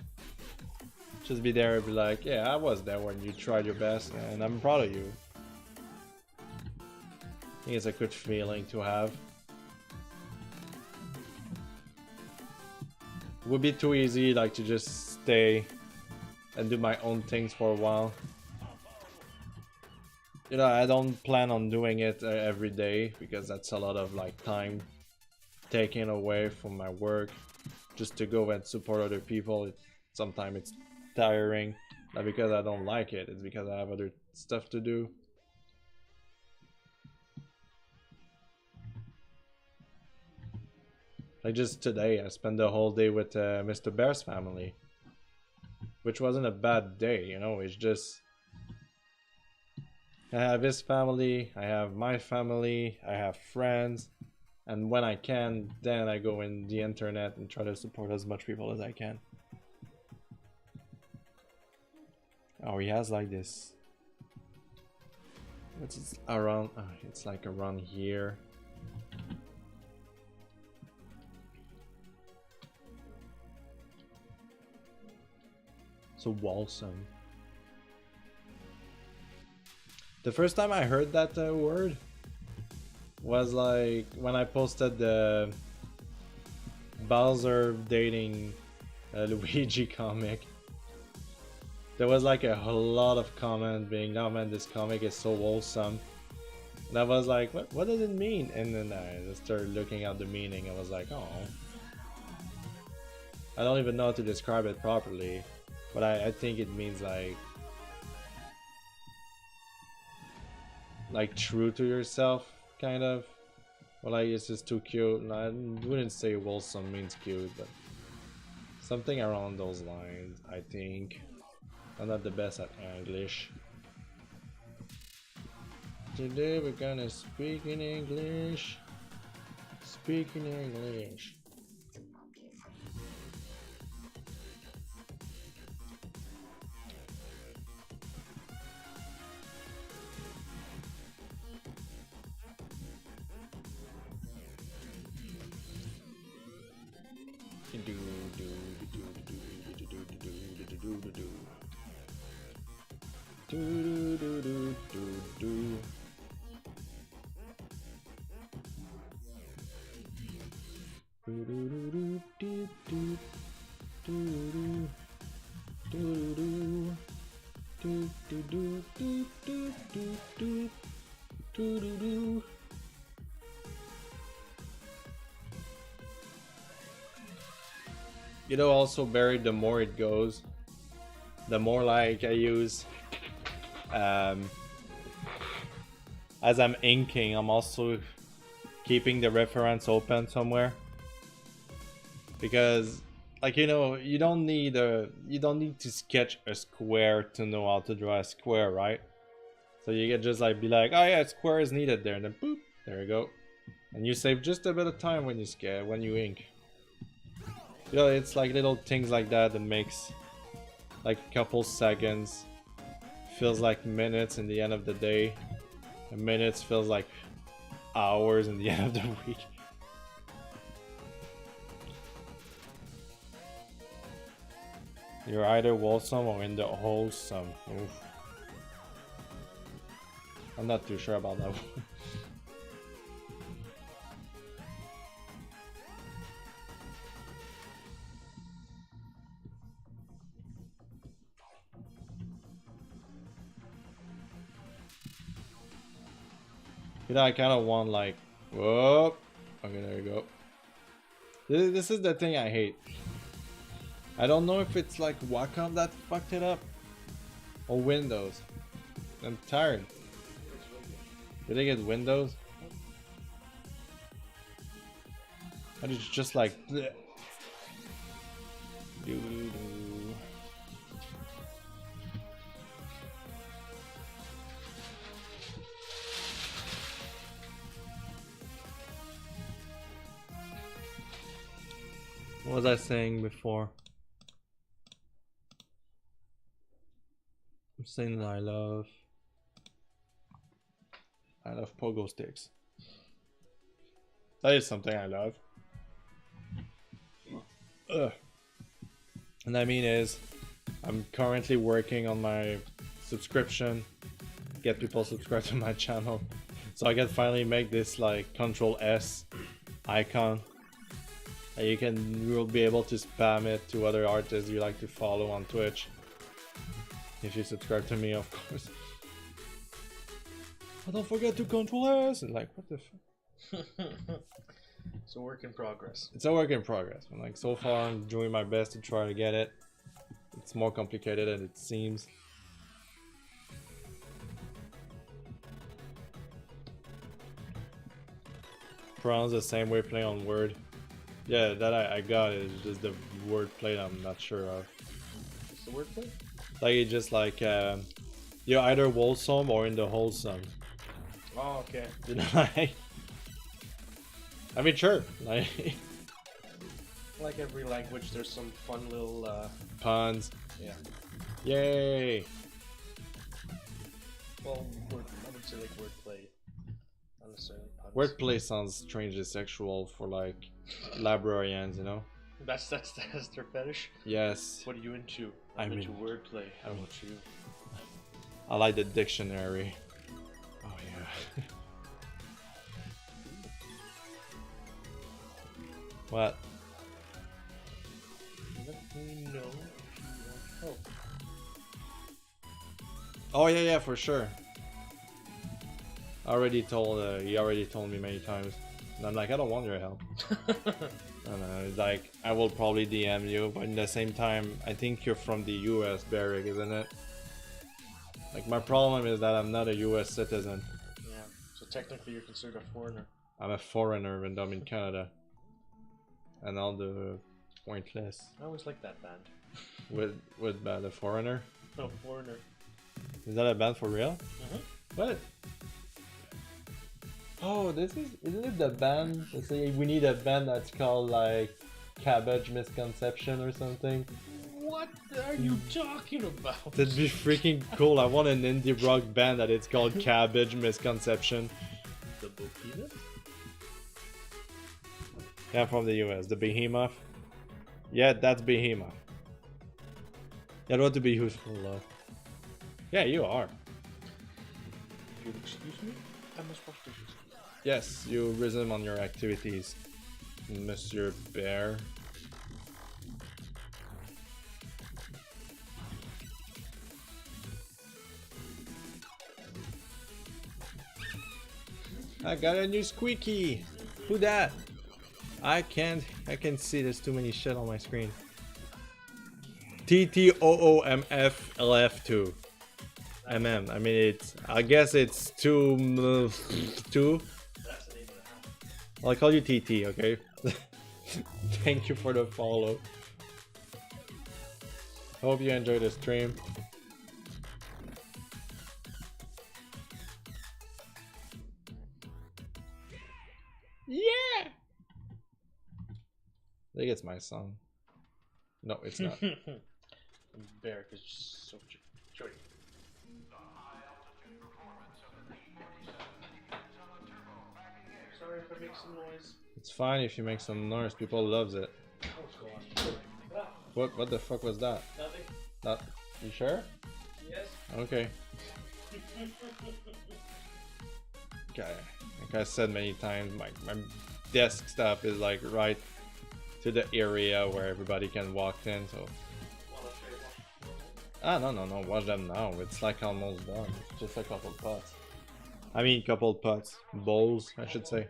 just be there and be like, yeah, I was there when you tried your best and I'm proud of you. I think it's a good feeling to have. It would be too easy like to just stay and do my own things for a while. You know, I don't plan on doing it every day because that's a lot of like time taken away from my work. Just to go and support other people, sometimes it's tiring. Not because I don't like it, it's because I have other stuff to do. Like just today, I spent the whole day with Mr. Bear's family. Which wasn't a bad day, you know, it's just... I have his family, I have my family, I have friends. And when I can, then I go in the internet and try to support as much people as I can. Oh, he has like this. It's around. It's like around here. So Walsum. The first time I heard that word was like when I posted the Bowser dating Luigi comic. There was like a lot of comments being, "Oh man, this comic is so wholesome." And I was like, what does it mean? And then I just started looking at the meaning. I was like, oh. I don't even know how to describe it properly. But I think it means like true to yourself, kind of. Well, like it's just too cute. And I wouldn't say wholesome means cute, but something around those lines, I think. I'm not the best at English. Today we're gonna speak in English. Speak in English. You know, also Barry, the more it goes, the more like I use as I'm inking, I'm also keeping the reference open somewhere, because like, you know, you don't need to sketch a square to know how to draw a square, right? So you can just like be like, oh yeah, a square is needed there, and then boop, there you go, and you save just a bit of time when you ink. You know, it's like little things like that that makes like a couple seconds feels like minutes in the end of the day, and minutes feels like hours in the end of the week. You're either wholesome or in the wholesome. Oof. I'm not too sure about that one. You know, I kind of want like, whoa. Okay, there you go. This is the thing I hate. I don't know if it's like Wacom that fucked it up or Windows. I'm tired. Did I get Windows? I just like bleh. Doo-doo-doo. What was I saying before? I'm saying that I love pogo sticks. That is something I love. Ugh. And I mean is, I'm currently working on my subscription, get people subscribed to my channel, so I can finally make this like Control S icon. And you'll be able to spam it to other artists you like to follow on Twitch. If you subscribe to me, of course. Oh, don't forget to Control S! And like, what the fuck? It's a work in progress. It's a work in progress. And like, so far, I'm doing my best to try to get it. It's more complicated than it seems. Pronounce the same way play on Word. Yeah, that I got it. It's just the wordplay I'm not sure of. What's the wordplay? Like, it's just like, you're either wholesome or in the wholesome. Oh, okay. You know, like, I mean, sure. Like every language, there's some fun little puns. Yeah. Yay! Well, I would say like wordplay. Not necessarily puns. Wordplay sounds strangely sexual for like librarians, you know? That's their fetish? Yes. What are you into? I'm into wordplay. How about you? I like the dictionary. Oh yeah. What? Let me know if you want help. Oh yeah, for sure. He already told me many times. And I'm like, I don't want your help. I don't know, it's like, I will probably DM you, but in the same time, I think you're from the US, Barrick, isn't it? Like, my problem is that I'm not a US citizen. Yeah, so technically you're considered a foreigner. I'm a foreigner when I'm in Canada. And all the pointless. I always like that band. With the foreigner? No, foreigner. Is that a band for real? What? Oh, isn't it the band? Let's say we need a band that's called like Cabbage Misconception or something. What are you talking about? That'd be freaking cool. I want an indie rock band that it's called Cabbage Misconception. The Behemoth? Yeah, from the US. The Behemoth. Yeah, that's Behemoth. Yeah, I want to be useful though. Yeah, you are. If you'll excuse me, I must wash dishes. Yes, you resume on your activities, Monsieur Bear. I got a new squeaky. Who that? I can see there's too many shit on my screen. TTOOMFLF2. MM. I mean, it's. I guess it's 2. 2. That's an 8.5. I'll call you TT, okay? Thank you for the follow. Hope you enjoyed the stream. Yeah! I think it's my song. No, it's not. Barrack is just so joy. Sorry if I make some noise. It's fine if you make some noise. People loves it. Oh god. What the fuck was that? Nothing. That you sure? Yes. Okay. Okay. Like I said many times, my desktop is like right to the area where everybody can walk in. So. No. Watch them now. It's like almost done. It's just a couple pots. I mean, couple pots. Bowls, I should say.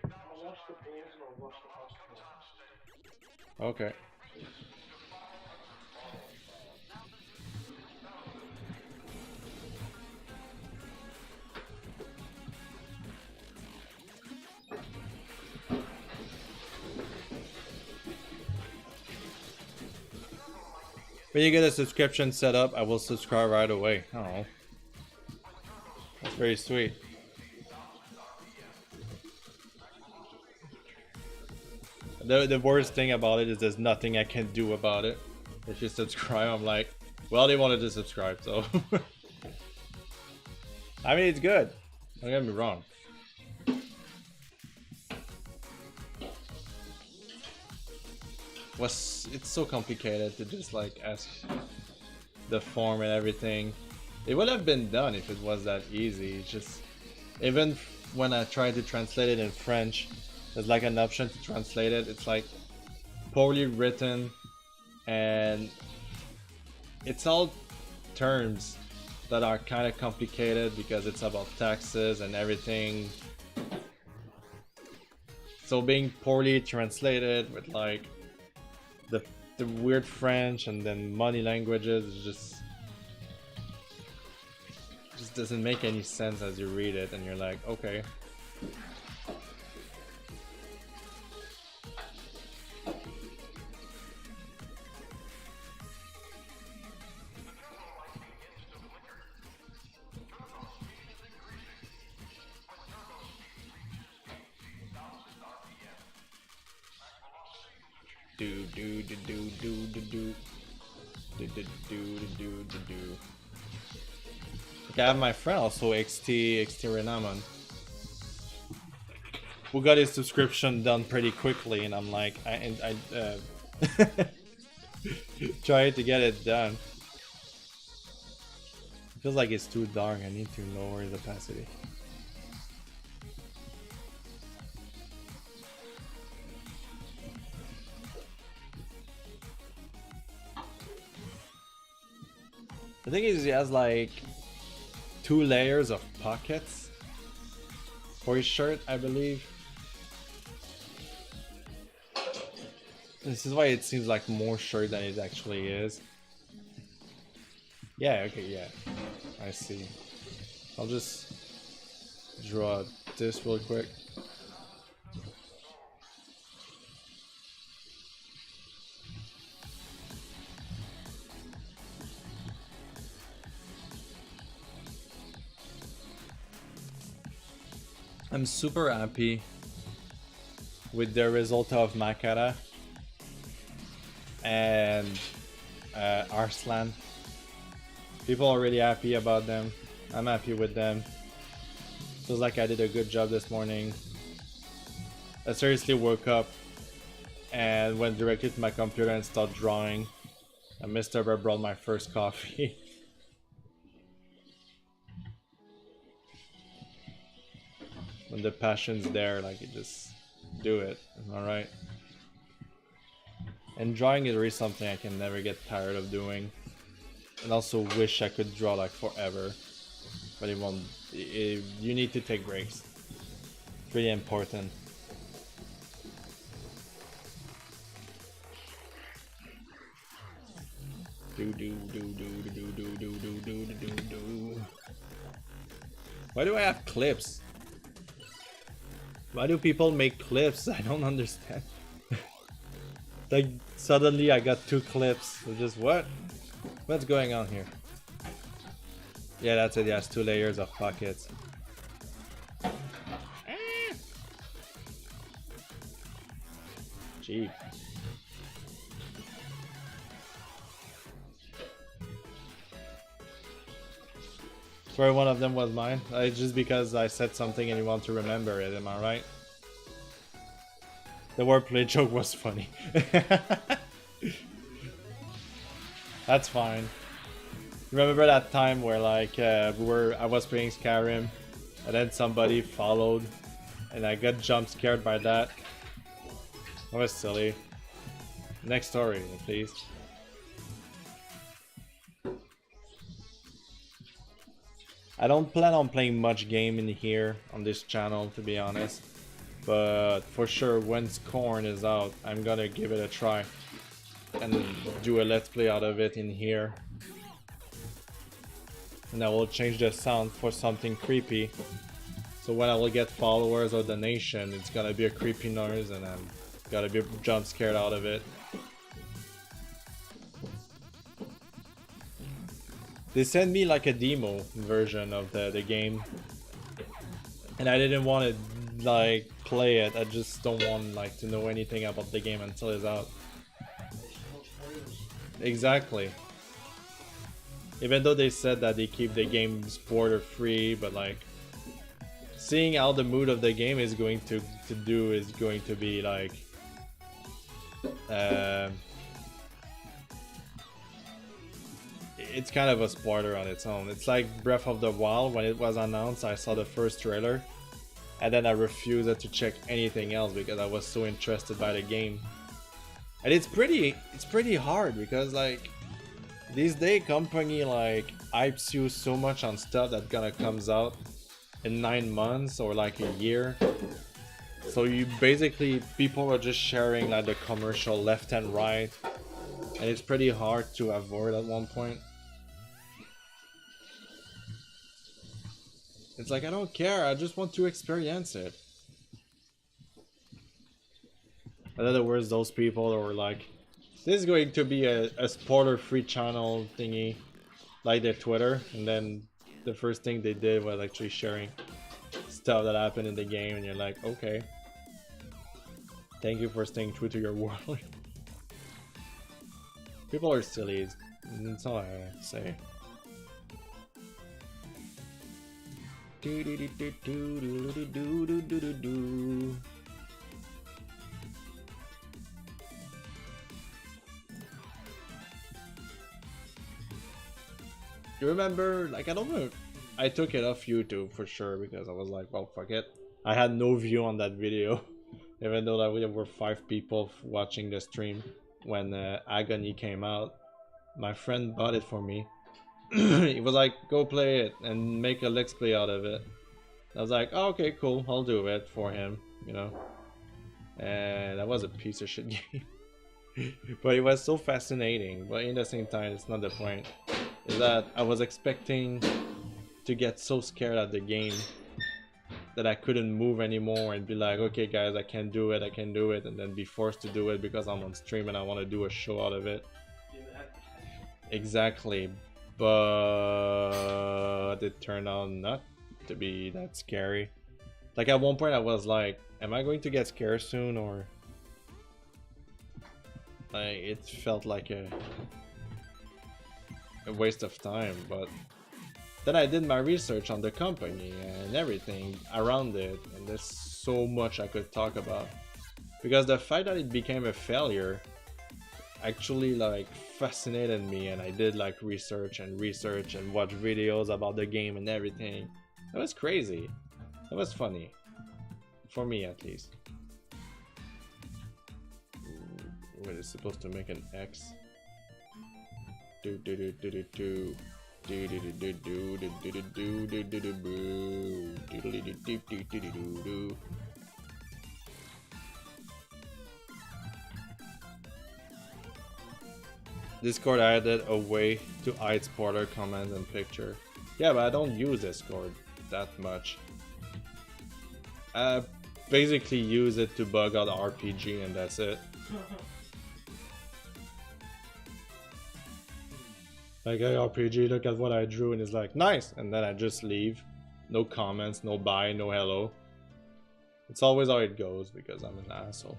Okay. When you get a subscription set up, I will subscribe right away. Oh, that's very sweet. The worst thing about it is there's nothing I can do about it. If you subscribe, I'm like, well, they wanted to subscribe, so. I mean, it's good. Don't get me wrong. It's so complicated to just like ask the form and everything. It would have been done if it was that easy. It's just, even when I tried to translate it in French, there's like an option to translate it. It's like poorly written, and it's all terms that are kind of complicated because it's about taxes and everything. So being poorly translated with like the weird French and then money languages is just doesn't make any sense as you read it, and you're like, okay. Okay, I have my friend also XT Renamon, who got his subscription done pretty quickly, and I'm like, I trying to get it done. It feels like it's too dark. I need to lower the opacity. The thing is, he has like 2 layers of pockets for his shirt, I believe. This is why it seems like more shirt than it actually is. Yeah, okay, yeah. I see. I'll just draw this real quick. I'm super happy with the result of Makara and Arslan. People are really happy about them. I'm happy with them. Feels like I did a good job this morning. I seriously woke up and went directly to my computer and started drawing. And Mr. Bear brought my first coffee. When the passion's there, like, you just do it. Alright. And drawing is really something I can never get tired of doing. And also wish I could draw like forever. But it won't. You need to take breaks. It's really important. Why do I have clips? Why do people make clips? I don't understand. Like suddenly I got 2 clips. So just what? What's going on here? Yeah, that's it. Yeah, it's 2 layers of pockets. Gee. Swear one of them was mine. Just because I said something and you want to remember it, am I right? The wordplay joke was funny. That's fine. Remember that time where like I was playing Skyrim and then somebody followed and I got jump scared by that? That was silly. Next story, please. I don't plan on playing much game in here on this channel, to be honest. But for sure, when Scorn is out, I'm gonna give it a try and do a let's play out of it in here. And I will change the sound for something creepy. So when I will get followers or donation, it's gonna be a creepy noise and I'm gonna be jump scared out of it. They sent me like a demo version of the game. And I didn't want to like play it. I just don't want like to know anything about the game until it's out. Exactly. Even though they said that they keep the game spoiler free, but like seeing how the mood of the game is going to do is going to be like it's kind of a spoiler on its own. It's like Breath of the Wild. When it was announced, I saw the first trailer and then I refused to check anything else because I was so interested by the game. And it's pretty hard because like these days company like hypes you so much on stuff that gonna comes out in 9 months or like a year. So you basically, people are just sharing like the commercial left and right, and it's pretty hard to avoid at one point. It's like, I don't care, I just want to experience it. In other words, those people are like, this is going to be a spoiler-free channel thingy, like their Twitter, and then the first thing they did was actually sharing stuff that happened in the game, and you're like, okay. Thank you for staying true to your world. People are silly, that's all I have to say. Do do do do do do do do do do do. You remember, like, I don't know, I took it off YouTube for sure because I was like, well, fuck it. I had no view on that video, even though there were 5 people watching the stream when Agony came out. My friend bought it for me. He was like, go play it and make a let's play out of it. I was like, oh, okay, cool, I'll do it for him, you know. And that was a piece of shit game. But it was so fascinating, but in the same time, it's not the point. Is that I was expecting to get so scared at the game that I couldn't move anymore and be like, okay guys, I can do it, and then be forced to do it because I'm on stream and I want to do a show out of it. Exactly, but it turned out not to be that scary. Like at one point I was like, am I going to get scared soon, or like it felt like a waste of time. But then I did my research on the company and everything around it, and there's so much I could talk about, because the fact that it became a failure actually like fascinated me, and I did like research and watch videos about the game and everything. That was crazy. That was funny, for me at least. Wait, it's supposed to make an X. Do do do do do do. Do do do do do do do do do do do boo. Do do do do do do do do. Discord added a way to hide spoiler comments and picture. Yeah, but I don't use Discord that much. I basically use it to bug out RPG and that's it. Like, hey RPG, look at what I drew, and it's like, nice! And then I just leave. No comments, no bye, no hello. It's always how it goes because I'm an asshole.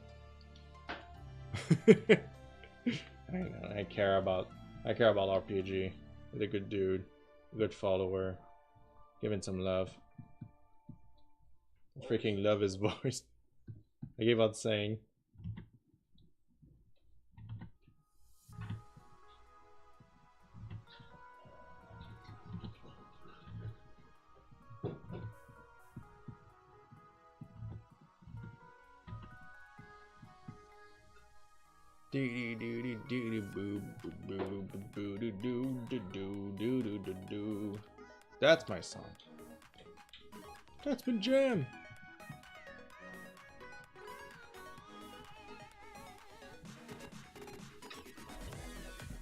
I care about RPG. He's a good dude, a good follower. Give him some love. I freaking love his voice. I gave out saying. That's my song. That's my jam.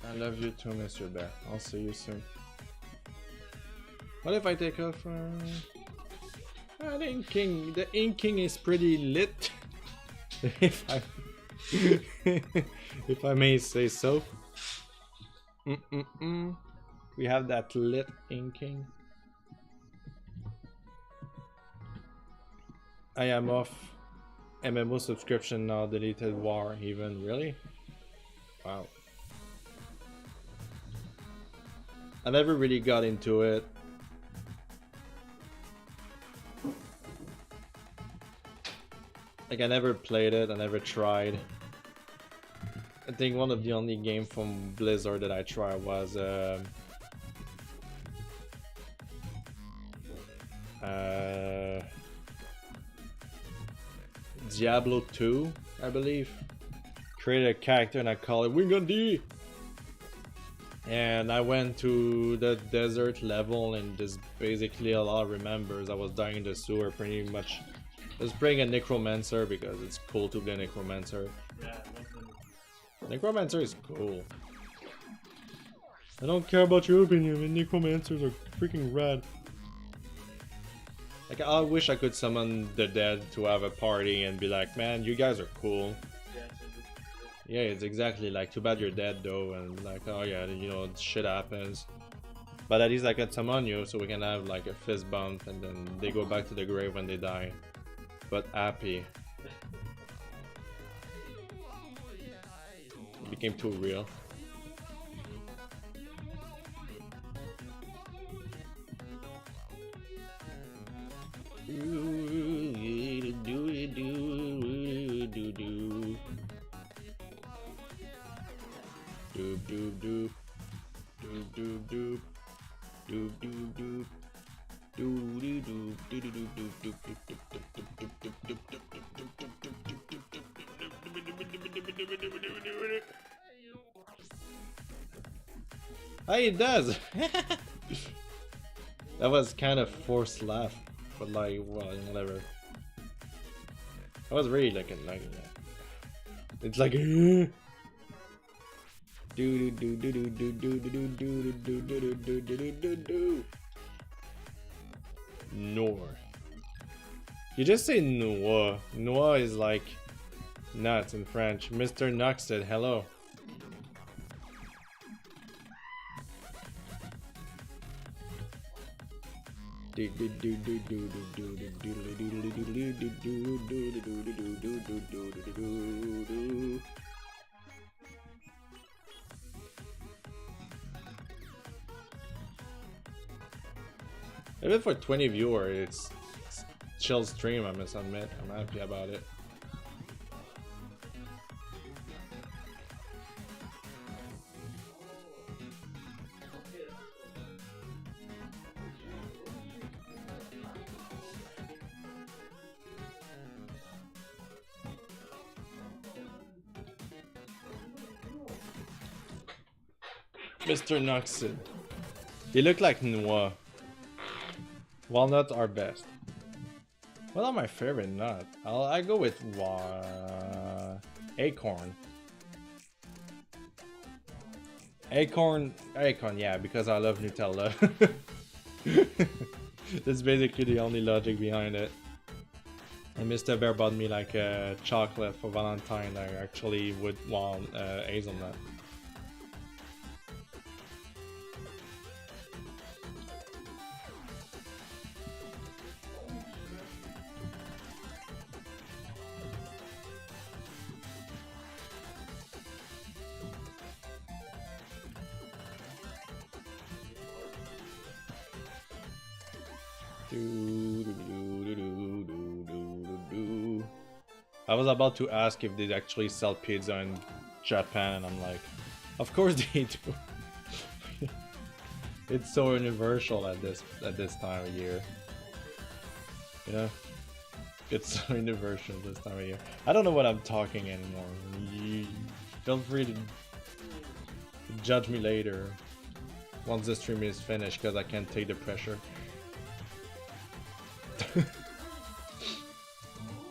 I love you too, Mr. Bear. I'll see you soon. What if I take off? The inking. The inking is pretty lit. if I if I may say so. We have that lit inking. I am off MMO subscription now, deleted war even, really? Wow. I never really got into it. Like, I never played it, I never tried. I think one of the only games from Blizzard that I tried was Diablo 2, I believe. Created a character and I call it Wingandi. And I went to the desert level and just basically all I remember is I was dying in the sewer pretty much. I was playing a necromancer because it's cool to play a necromancer. Yeah, Necromancer is cool. I don't care about your opinion, but necromancers are freaking rad. Like, I wish I could summon the dead to have a party and be like, man, you guys are cool. Yeah, it's exactly like, too bad you're dead though, and like, oh yeah, you know, shit happens. But at least I can summon you so we can have like a fist bump and then they go back to the grave when they die. But happy. It became too real. Hey, it does. That was kind of forced laugh, but like, well, whatever. I was really looking like that. It's like Nor. You just say noir. Noir is like nuts in French. Mr. Knox said hello. Even for 20 viewers, it's chill stream, I must admit. I'm happy about it. Mr. Noxon. You look like Noir. Walnuts are best. What are my favorite nuts? I go with acorn. Acorn, yeah, because I love Nutella. That's basically the only logic behind it. And Mr. Bear bought me like a chocolate for Valentine. I actually would want hazelnut. I was about to ask if they actually sell pizza in Japan, and I'm like, of course they do. It's so universal at this time of year. You know? It's so universal this time of year. I don't know what I'm talking anymore. Feel free to judge me later once the stream is finished, because I can't take the pressure.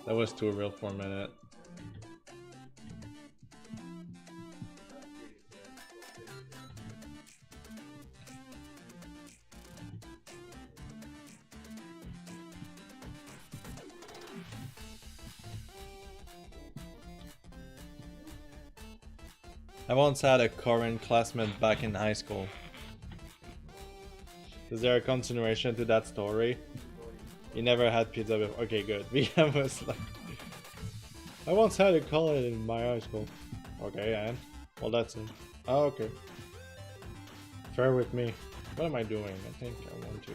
That was too real for a minute. I once had a Korean classmate back in high school. Is there a continuation to that story? You never had pizza before. Okay, good. Because was like, I once had a college in my high school. Okay, and well, that's it. Oh, okay. Fair with me. What am I doing? I think I want to.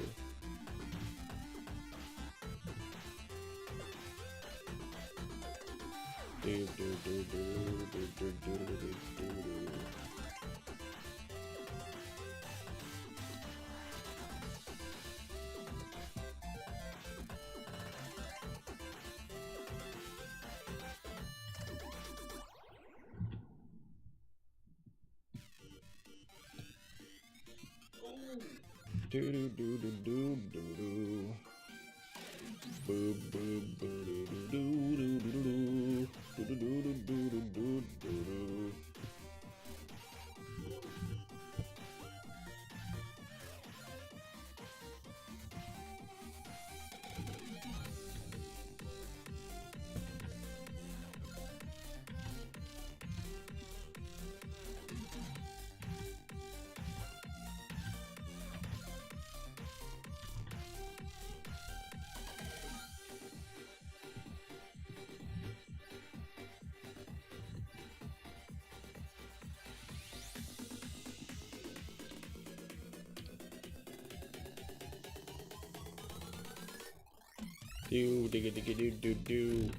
Do digga digga do do do.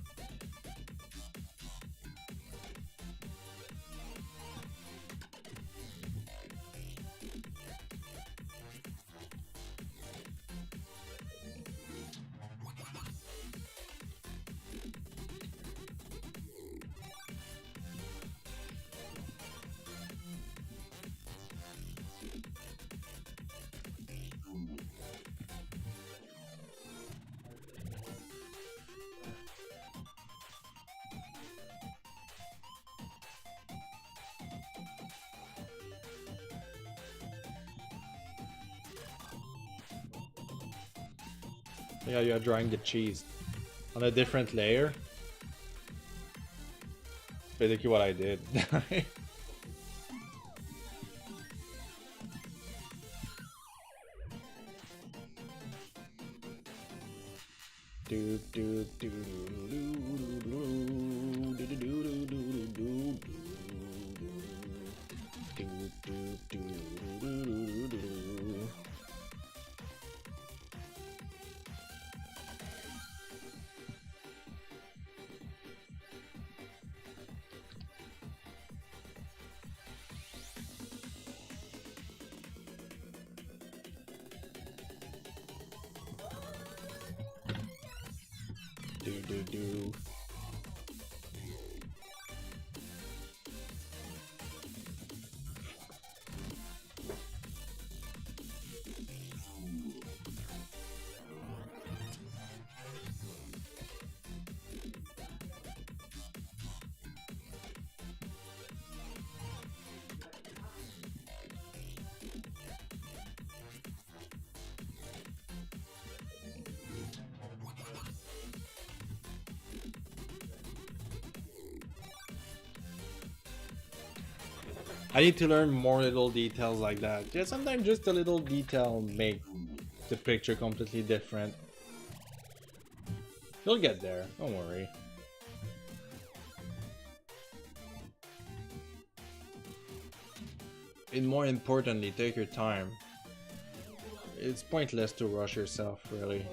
Yeah, you are drying the cheese on a different layer. Basically what I did. do. I need to learn more little details like that. Yeah, sometimes just a little detail make the picture completely different. You'll get there, don't worry. And more importantly, take your time. It's pointless to rush yourself, really.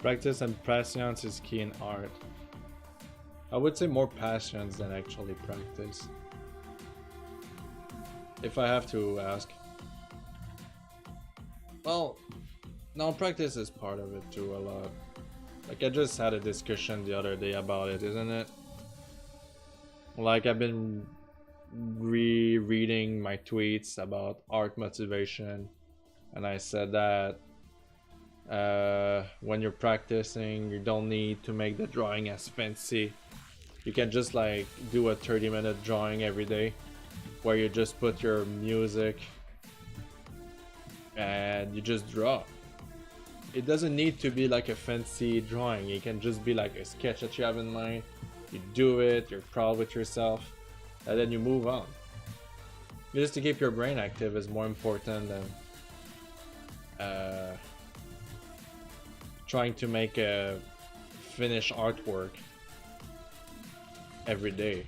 Practice and patience is key in art. I would say more patience than actually practice. If I have to ask. Well, no, practice is part of it too a lot. Like I just had a discussion the other day about it, isn't it? Like I've been rereading my tweets about art motivation, and I said that when you're practicing, you don't need to make the drawing as fancy. You can just like do a 30-minute drawing every day where you just put your music and you just draw. It doesn't need to be like a fancy drawing. It can just be like a sketch that you have in mind. You do it, you're proud with yourself, and then you move on. Just to keep your brain active is more important than trying to make a finished artwork every day.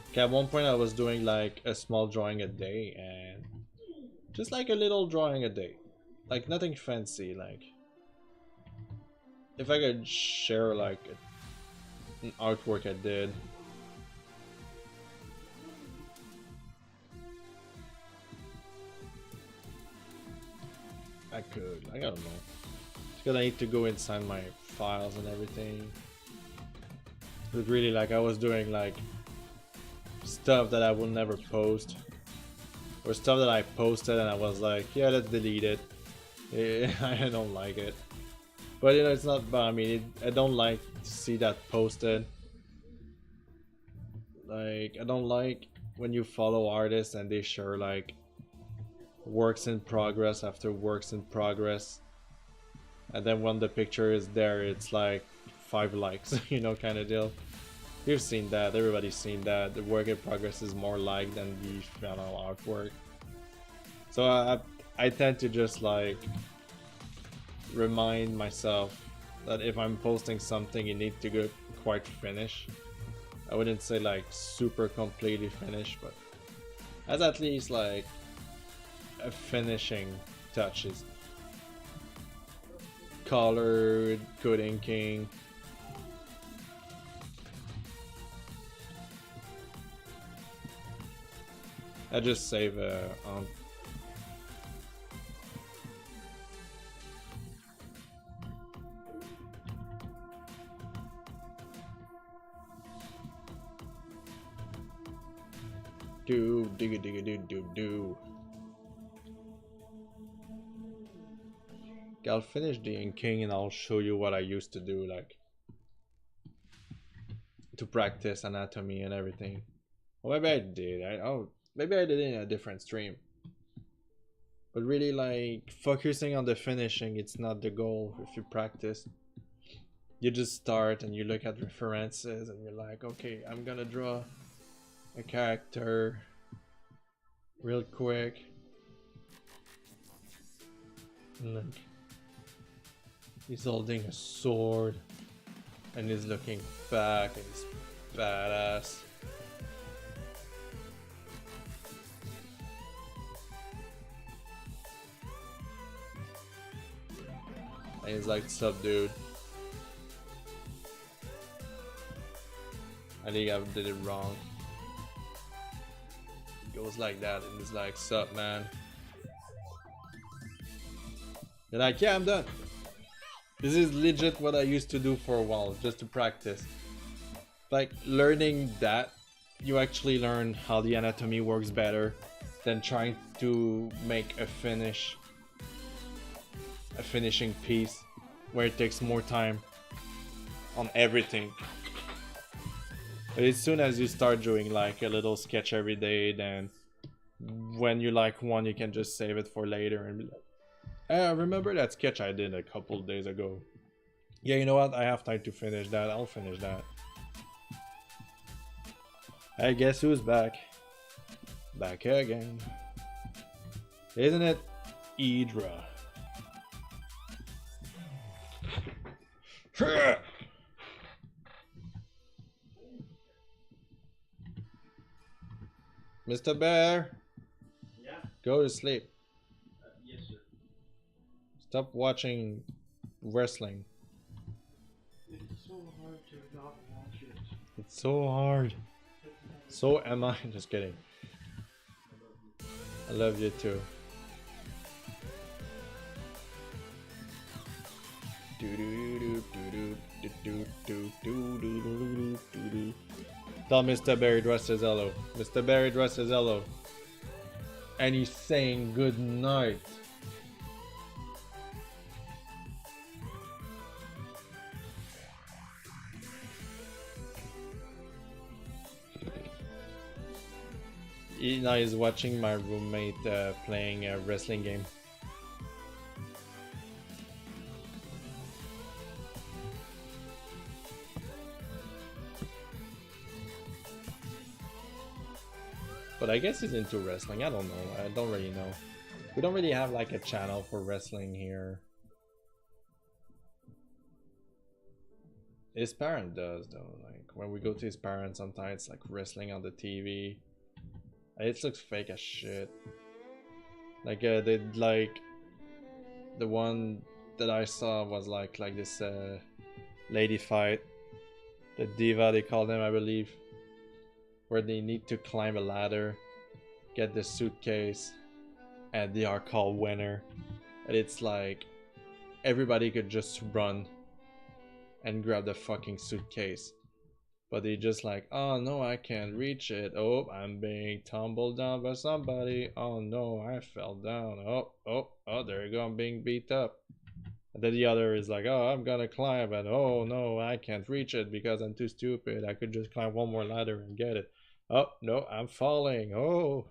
Okay, at one point I was doing like a small drawing a day, and just like a little drawing a day, like nothing fancy. Like if I could share like an artwork I did. I could, I don't know. Because I need to go inside my files and everything. But really, like I was doing like stuff that I would never post, or stuff that I posted and I was like, yeah, let's delete it. I don't like it. But you know, it's not. But I mean, I don't like to see that posted. Like I don't like when you follow artists and they share like works in progress after works in progress, and then when the picture is there it's like 5 likes, you know, kind of deal. You've seen that, everybody's seen that. The work in progress is more liked than the final artwork. So I tend to just like remind myself that if I'm posting something, it needs to go quite finished. I wouldn't say like super completely finished, but as at least like a finishing touches. Colored, good inking. I just save do digga digga do do do. I'll finish the inking and I'll show you what I used to do, like to practice anatomy and everything. Or maybe I did. Maybe I did it in a different stream. But really, like focusing on the finishing, it's not the goal. If you practice, you just start and you look at references and you're like, okay, I'm gonna draw a character real quick. And look, he's holding a sword and he's looking back and he's badass. And he's like, sup dude. I think I did it wrong. It goes like that and he's like, sup man. You're like, yeah, I'm done. This is legit what I used to do for a while, just to practice. Like, learning that, you actually learn how the anatomy works better than trying to make a finishing piece where it takes more time on everything. But as soon as you start doing like a little sketch every day, then when you like one, you can just save it for later and be like, remember that sketch I did a couple days ago? Yeah, you know what? I have time to finish that. I'll finish that. I guess who's back? Back again. Isn't it Idra? Mr. Bear? Yeah? Go to sleep. Yes, sir. Stop watching wrestling. It's so hard to not watch it. It's so hard. So am I. Just kidding. I love you too. Tell Mr. Barry dresses hello. Mr. Barry dresses hello. And he's saying good night. Now he's watching my roommate playing a wrestling game. But I guess he's into wrestling. I don't know. I don't really know. We don't really have like a channel for wrestling here. His parent does though. Like when we go to his parents, sometimes it's like wrestling on the TV. It looks fake as shit. Like they like the one that I saw was like this lady fight, the diva they call them, I believe, where they need to climb a ladder, get the suitcase, and they are called winner. And it's like everybody could just run and grab the fucking suitcase. But they just like, oh no, I can't reach it. Oh, I'm being tumbled down by somebody. Oh no, I fell down. Oh, there you go, I'm being beat up. And then the other is like, oh, I'm gonna climb, and oh no, I can't reach it because I'm too stupid. I could just climb one more ladder and get it. Oh no, I'm falling. Oh.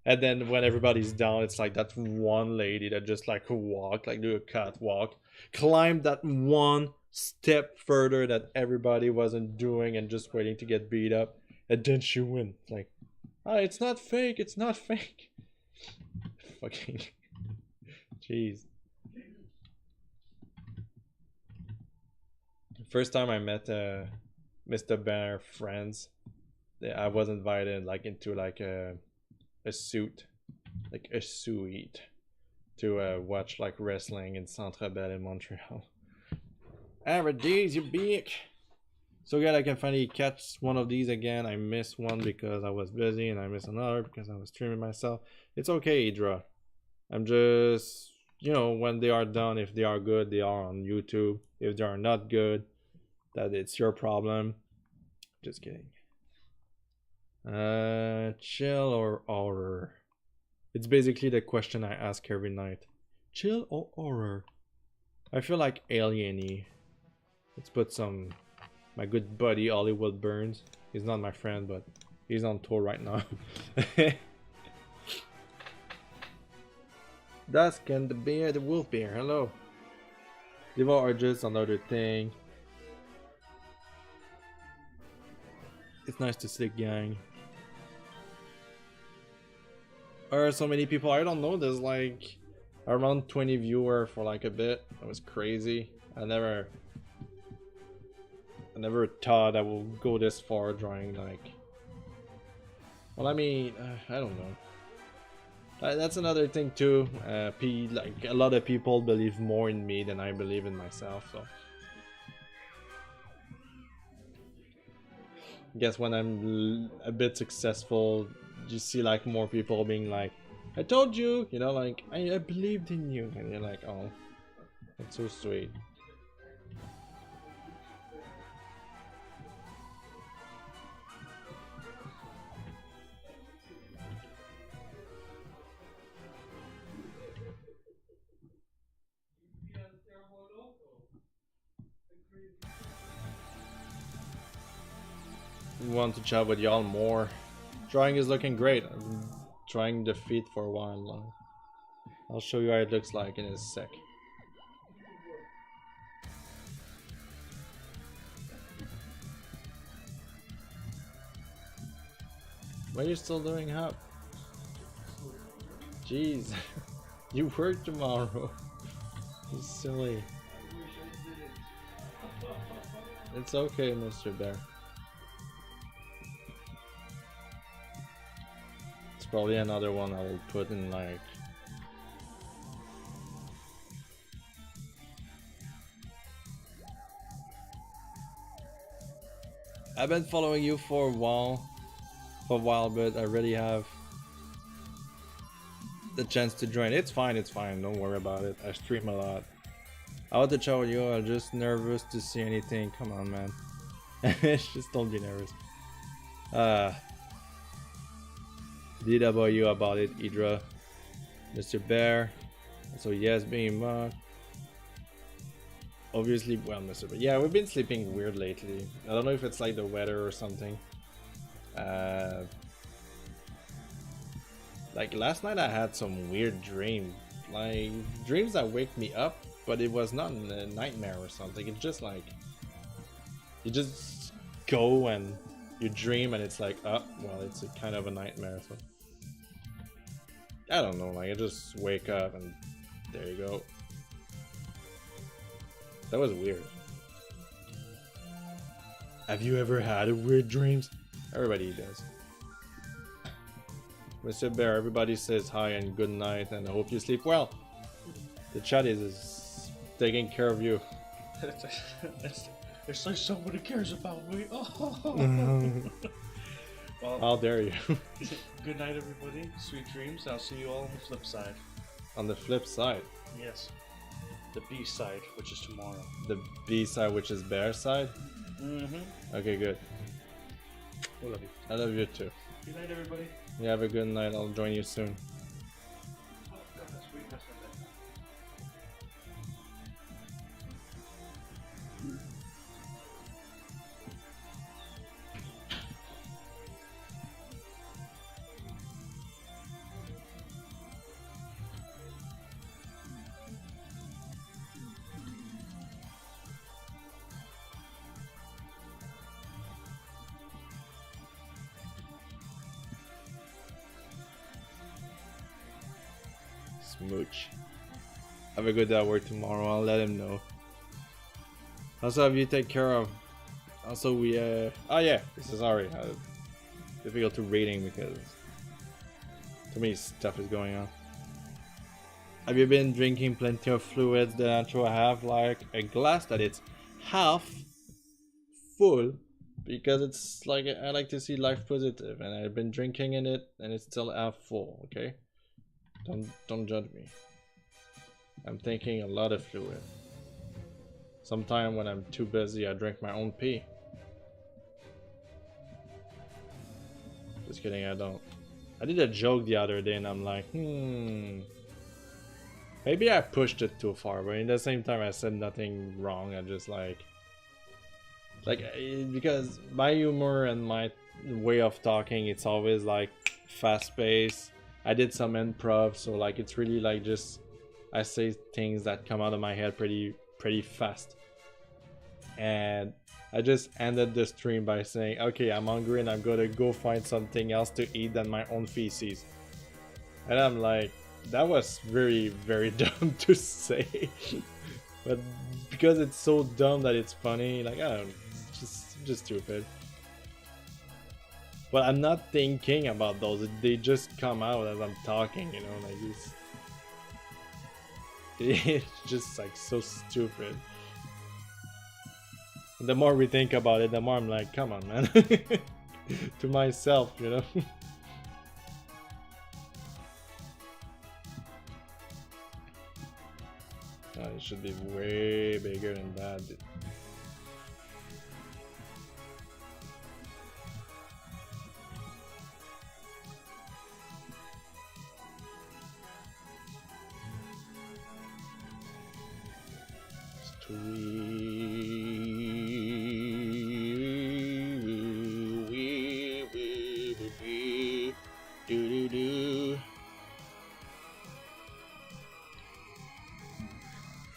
And then when everybody's down, it's like that one lady that just like walked, like do a catwalk, climbed that one step further that everybody wasn't doing and just waiting to get beat up, and then she wins. Like, oh, it's not fake, it's not fake. Fucking jeez. First time I met Mr. Bear friends, I was invited like into like a suite to watch like wrestling in Centre Bell in Montreal. Days, you big. So glad I can finally catch one of these again. I missed one because I was busy, and I missed another because I was streaming myself. It's okay, Idra. I'm just, when they are done, if they are good, they are on YouTube. If they are not good, that it's your problem. Just kidding. Chill or horror? It's basically the question I ask every night. Chill or horror? I feel like alien-y. Let's put my good buddy Hollywood Burns. He's not my friend, but he's on tour right now. Dusk and the bear, the wolf bear. Hello. Diva are just another thing. It's nice to see the gang. There are so many people. I don't know. There's like around 20 viewers for like a bit. That was crazy. I never thought I would go this far drawing like. Well, I mean, I don't know. That's another thing too. Like a lot of people believe more in me than I believe in myself. So, I guess when I'm a bit successful, you see like more people being like, "I told you," like I believed in you, and you're like, "Oh, that's so sweet." want to chat with y'all more. Drawing is looking great. I've been trying the feet for a while now. I'll show you how it looks like in a sec. What are you still doing, Hub? Jeez, you work tomorrow. You silly. It's okay, Mr. Bear. It's probably another one I will put in like... I've been following you for a while, but I really have the chance to join. It's fine, don't worry about it. I stream a lot. I want to chat with you, I'm just nervous to see anything. Come on, man. Just don't be nervous. Did about you about it, Idra. Mr. Bear. So yes, Behemoth. Obviously, well, Mr. Bear. Yeah, we've been sleeping weird lately. I don't know if it's like the weather or something. Like last night I had some weird dream. Like dreams that wake me up, but it was not a nightmare or something. It's just like you just go and you dream and it's like, oh, well, it's a kind of a nightmare. So I don't know, like I just wake up and there you go. That was weird. Have you ever had weird dreams? Everybody does. Mr. Bear, everybody says hi and good night and I hope you sleep well. The chat is taking care of you. It's like somebody cares about me. Well, how dare you. Good night, everybody. Sweet dreams. I'll see you all on the flip side. On the flip side? Yes. The B side, which is tomorrow. The B side, which is Bear side? Mm-hmm. Okay, good. I love you. I love you too. Good night, everybody. You have a good night. I'll join you soon. Smooch. Have a good day at work tomorrow. I'll let him know. Also, have you take care of. Also, we oh yeah, this is already difficult to reading because too many stuff is going on. Have you been drinking plenty of fluids? Deadanthro, I have like a glass that it's half full because it's like I like to see life positive, and I've been drinking in it, and it's still half full. Okay. Don't judge me. I'm taking a lot of fluid. Sometimes when I'm too busy, I drink my own pee. Just kidding, I don't. I did a joke the other day and I'm like, maybe I pushed it too far, but at the same time I said nothing wrong. I just like because my humor and my way of talking, it's always like fast paced. I did some improv, so like it's really like just I say things that come out of my head pretty fast. And I just ended the stream by saying, okay, I'm hungry and I'm gonna go find something else to eat than my own feces. And I'm like, that was very, very dumb to say. But because it's so dumb that it's funny, like I don't know, just stupid. But I'm not thinking about those, they just come out as I'm talking, you know, like it's just like so stupid. And the more we think about it, the more I'm like, come on, man. To myself, you know. Oh, it should be way bigger than that.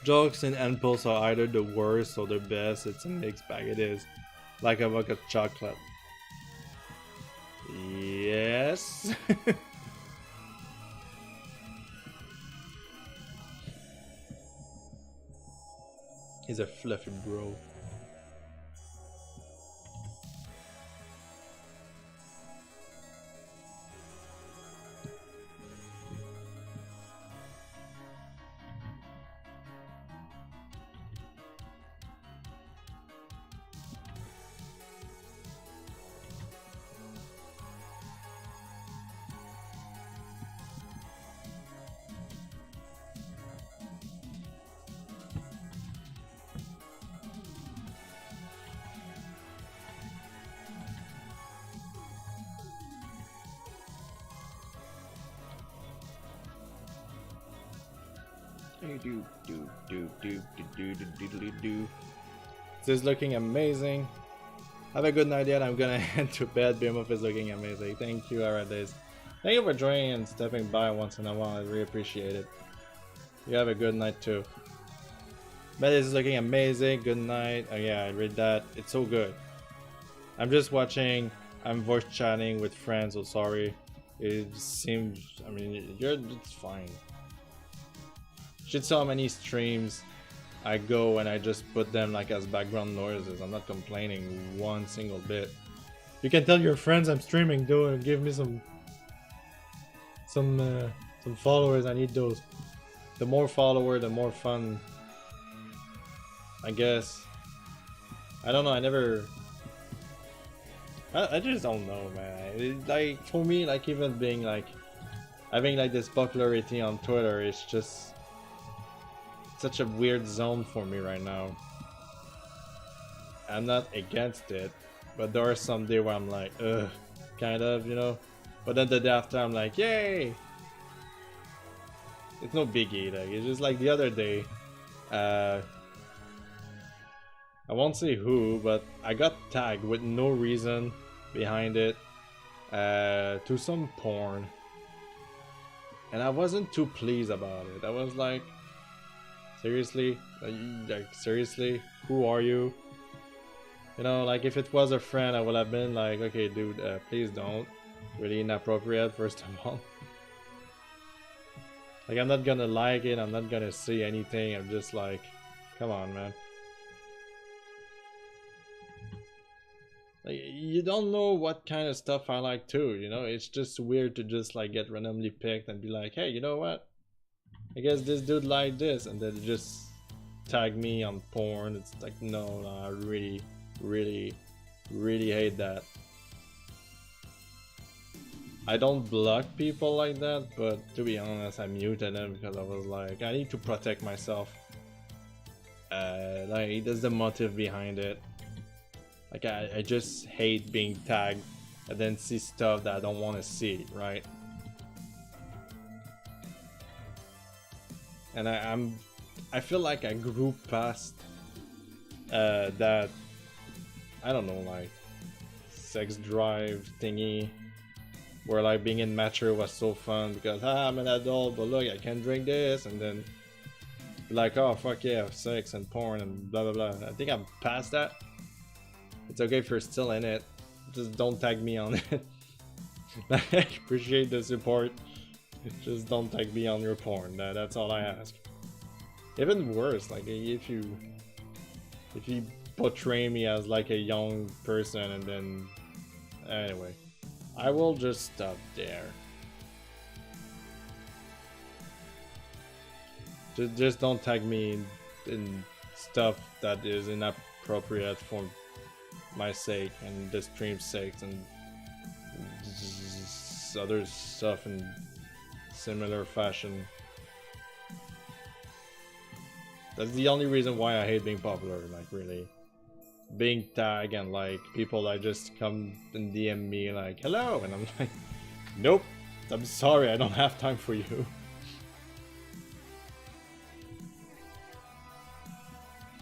Jokes and impulse are either the worst or the best. It's a mixed bag. It is like a bucket of chocolate. Yes. He's a fluffy bro. This is looking amazing. Have a good night yet. I'm gonna head to bed. Behemoth is looking amazing. Thank you, Arades. Thank you for joining and stepping by once in a while. I really appreciate it. You have a good night too. Bed is looking amazing. Good night. Oh yeah, I read that. It's so good. I'm just watching. I'm voice chatting with friends. So sorry. It seems. I mean, it's fine. Should see how many streams I go and I just put them like as background noises. I'm not complaining one single bit. You can tell your friends I'm streaming. Do it. Give me some followers. I need those. The more followers, the more fun. I guess. I don't know. I just don't know, man. Like for me, like even being like having like this popularity on Twitter, it's just such a weird zone for me right now. I'm not against it, but there are some days where I'm like, ugh, kind of, you know. But then the day after, I'm like, yay! It's no biggie. Like it's just like the other day. I won't say who, but I got tagged with no reason behind it to some porn, and I wasn't too pleased about it. I was like, seriously? Like seriously? Who are you? You know, like if it was a friend, I would have been like, okay, dude, please don't. Really inappropriate, first of all. Like I'm not gonna like it. I'm not gonna see anything. I'm just like, come on, man. Like, you don't know what kind of stuff I like too, you know? It's just weird to just like get randomly picked and be like, hey, you know what? I guess this dude liked this, and then just tag me on porn. It's like, no, I really, really, really hate that. I don't block people like that, but to be honest, I muted them because I was like, I need to protect myself. Like, that's the motive behind it. Like, I just hate being tagged and then see stuff that I don't want to see, right? And I feel like I grew past that, I don't know, like sex drive thingy, where like being immature was so fun because I'm an adult, but look, I can drink this, and then like, oh fuck yeah, sex and porn and blah blah blah. I think I'm past that. It's okay if you're still in it, just don't tag me on it. I appreciate the support. Just don't tag me on your porn. That's all I ask. Even worse, like if you portray me as like a young person, and then anyway, I will just stop there. Just don't tag me in stuff that is inappropriate for my sake and the stream's sake and other stuff in similar fashion. That's the only reason why I hate being popular, like really. Being tagged and like people like just come and DM me like, hello, and I'm like, nope, I'm sorry, I don't have time for you.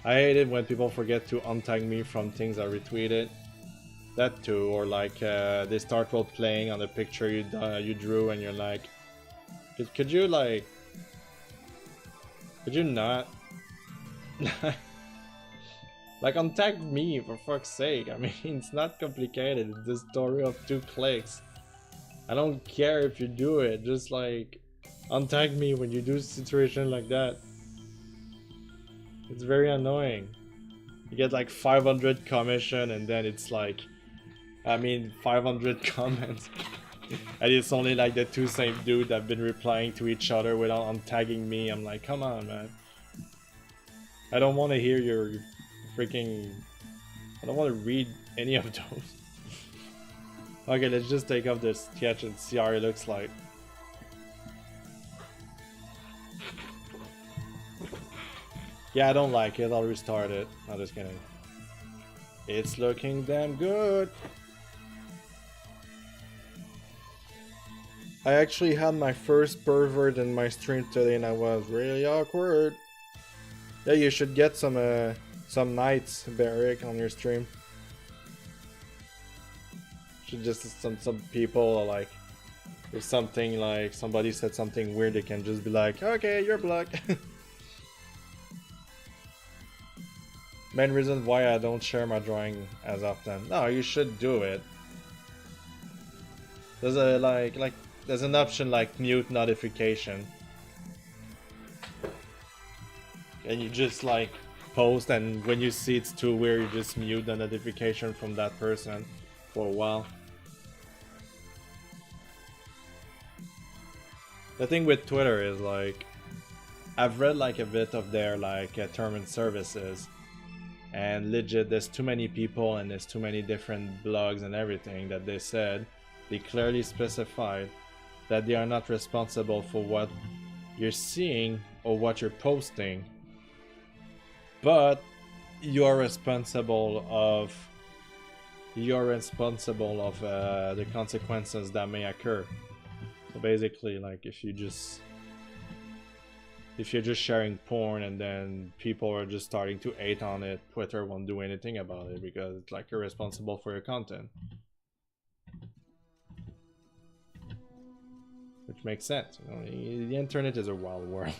I hate it when people forget to untag me from things I retweeted. That too, or like they start role playing on the picture you drew, and you're like, could you like, could you not? Like, untag me, for fuck's sake. I mean, it's not complicated. It's the story of 2 clicks. I don't care if you do it. Just like, untag me when you do a situation like that. It's very annoying. You get like 500 commission and then it's like, I mean, 500 comments. And it's only like the 2 same dude that have been replying to each other without untagging me. I'm like, come on, man. I don't want to hear your freaking... I don't want to read any of those. Okay, let's just take off this sketch and see how it looks like. Yeah, I don't like it. I'll restart it. I'm just kidding. It's looking damn good. I actually had my first pervert in my stream today and I was really awkward. Yeah, you should get some knights, Barrick, on your stream. Should just some people like, if something like somebody said something weird, they can just be like, okay, you're blocked. Main reason why I don't share my drawing as often. No, you should do it. There's a there's an option like mute notification. And you just like post, and when you see it's too weird, you just mute the notification from that person for a while. The thing with Twitter is like, I've read like a bit of their like term and services, and legit there's too many people and there's too many different blogs and everything that they said. They clearly specified that they are not responsible for what you're seeing or what you're posting, but you are responsible of the consequences that may occur. So basically, like if you're just sharing porn and then people are just starting to hate on it, Twitter won't do anything about it because it's like you're responsible for your content. Which makes sense, you know, the internet is a wild world.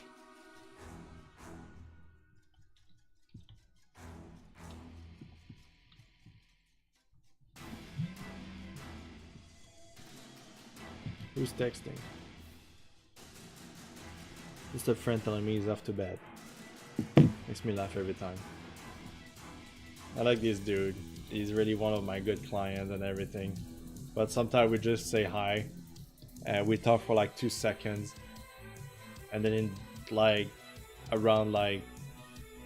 Who's texting? Just a friend telling me he's off to bed. Makes me laugh every time. I like this dude. He's really one of my good clients and everything. But sometimes we just say hi. And we talk for like 2 seconds. And then in like around like...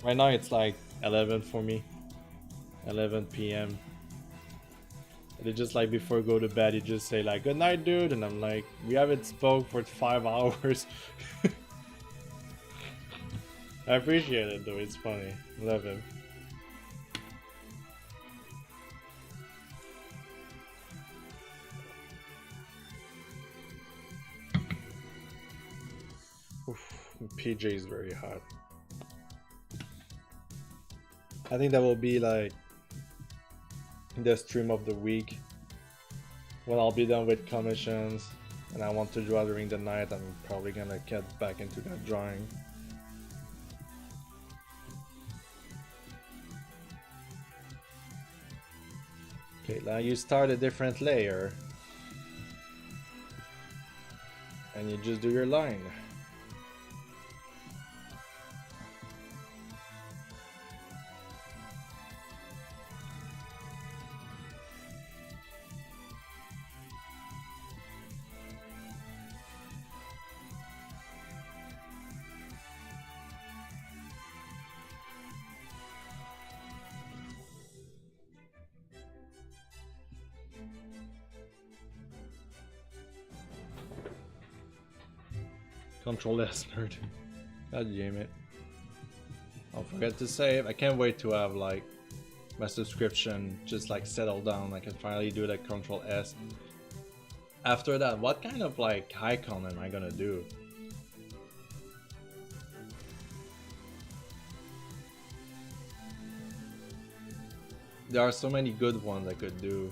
Right now it's like 11 for me. 11 p.m. And it's just like before I go to bed, you just say like, good night, dude. And I'm like, we haven't spoke for 5 hours. I appreciate it though, it's funny. Love him. Oof, PJ is very hot. I think that will be like the stream of the week when I'll be done with commissions and I want to draw during the night. I'm probably gonna get back into that drawing. Okay, now you start a different layer and you just do your line. Control S nerd. God damn it. Don't forget to save. I can't wait to have like my subscription just like settle down. I can finally do that Control S. After that, what kind of like icon am I gonna do? There are so many good ones I could do.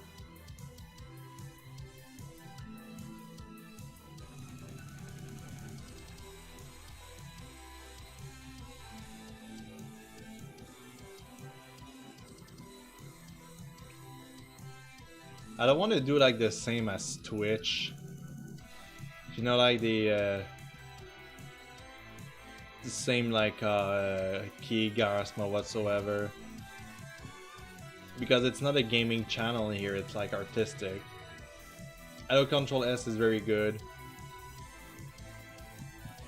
I don't want to do like the same as Twitch. You know, like the same like key Garasma whatsoever. Because it's not a gaming channel here, it's like artistic. I know Control S is very good.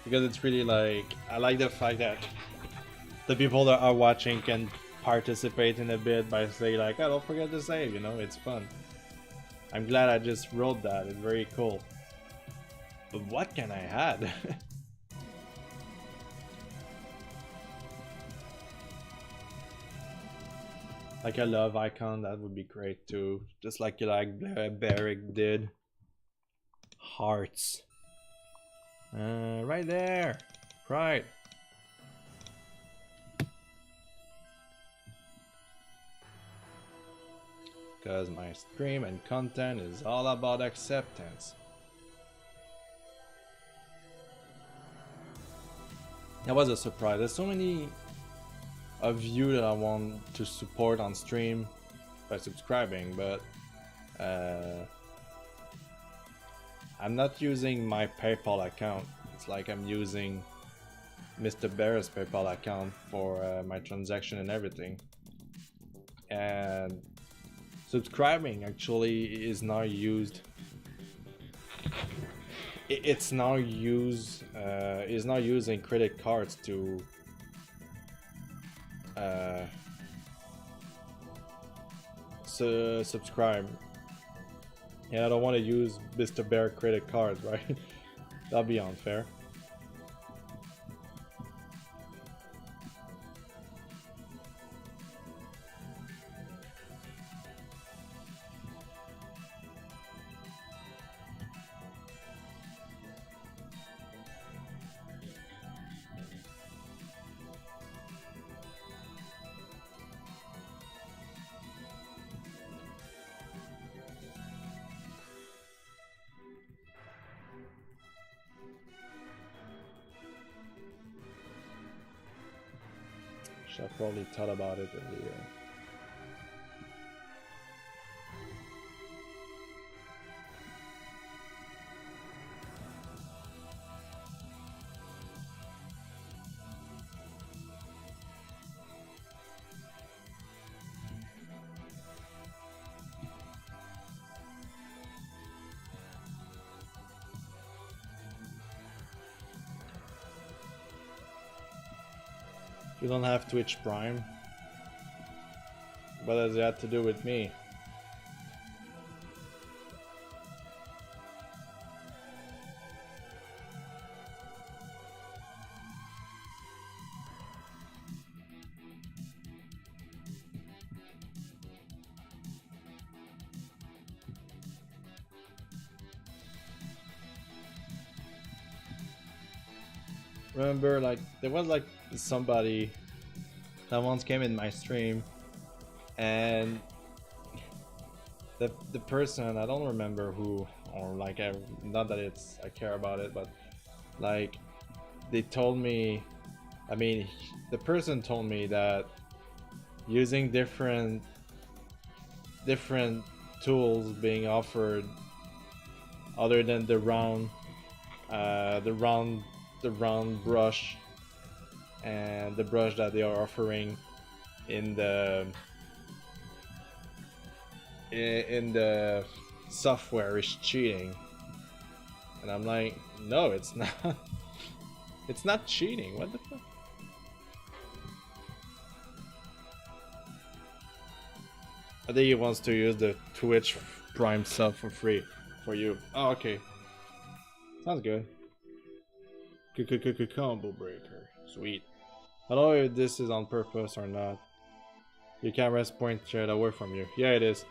Because it's really like, I like the fact that the people that are watching can participate in a bit by saying like, oh, don't forget to save, you know, it's fun. I'm glad I just wrote that, it's very cool. But what can I add? Like a love icon, that would be great too. Just like Barrick did. Hearts. Right there. Right. Because my stream and content is all about acceptance. That was a surprise. There's so many of you that I want to support on stream by subscribing, but I'm not using my PayPal account. It's like I'm using Mr. Bear's PayPal account for my transaction and everything. And subscribing actually is now used. It's now used. Is now using credit cards to subscribe. Yeah, I don't want to use Mr. Bear credit cards, right? That'd be unfair. I probably thought about it earlier. You don't have Twitch Prime. What does that to do with me? Remember, like, there was like somebody that once came in my stream, and the person, I don't remember who, or like, not that I care about it, but like, they told me, I mean, the person told me that using different tools being offered other than the round brush and the brush that they are offering in the software is cheating. And I'm like, no, it's not. It's not cheating. What the fuck? I think he wants to use the Twitch Prime sub for free for you. Oh, okay. Sounds good. Combo breaker. Sweet. I don't know if this is on purpose or not. Your camera's point straight away from you. Yeah, it is.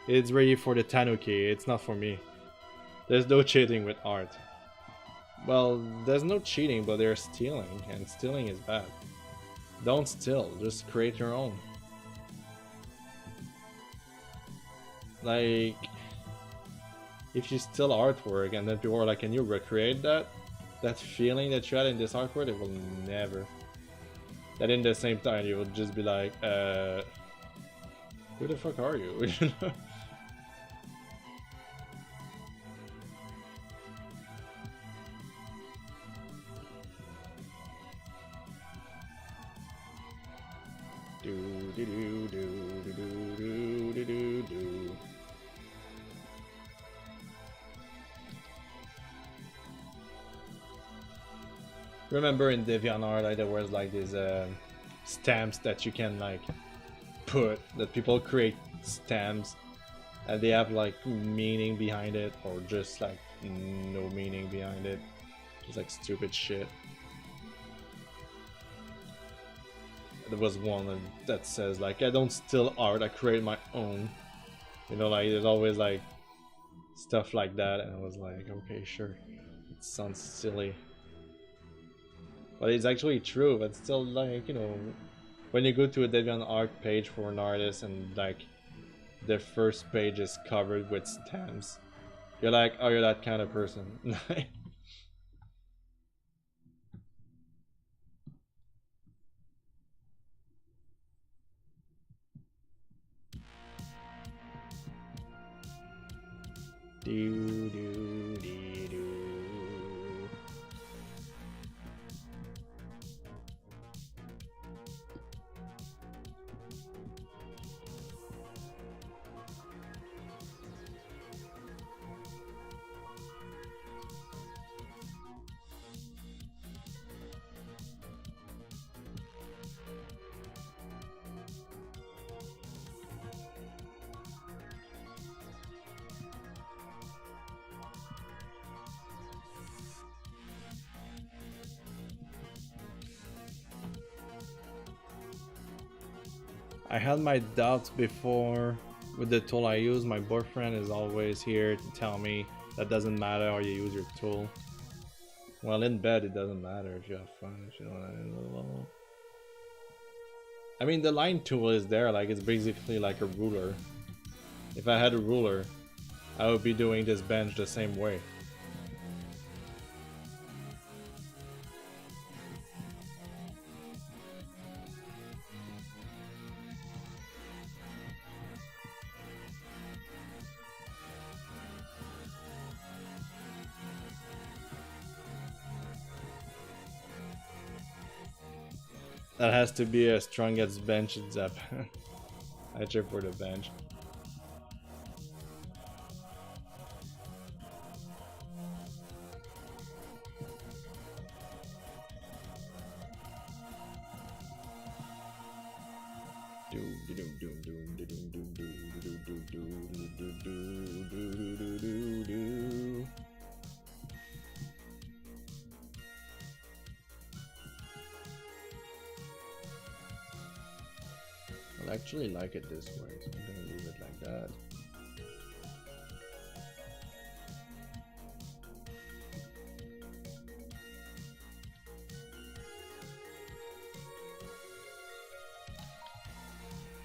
It's ready for the Tanuki. It's not for me. There's no cheating with art. Well, there's no cheating, but they're stealing, and stealing is bad. Don't steal, just create your own. Like, if you steal artwork and then people are like, can you recreate that? That feeling that you had in this artwork, it will never. That in the same time, you will just be like, who the fuck are you? remember in DeviantArt like, there was like these stamps that you can like put, that people create stamps and they have like meaning behind it or just like no meaning behind it. It's like stupid shit. There was one that says like, I don't steal art, I create my own. You know, like there's always like stuff like that, and I was like, okay, sure, it sounds silly, but it's actually true. But still, like, you know, when you go to a DeviantArt page for an artist and like the first page is covered with stamps, you're like, oh, you're that kind of person. do do do do. I had my doubts before with the tool I use. My boyfriend is always here to tell me that doesn't matter how you use your tool. Well, in bed it doesn't matter if you have fun, if you don't. I mean, the line tool is there, like it's basically like a ruler. If I had a ruler, I would be doing this bench the same way. That has to be as strong as bench in Japan. I check for the bench. I actually like it this way, so I'm gonna leave it like that.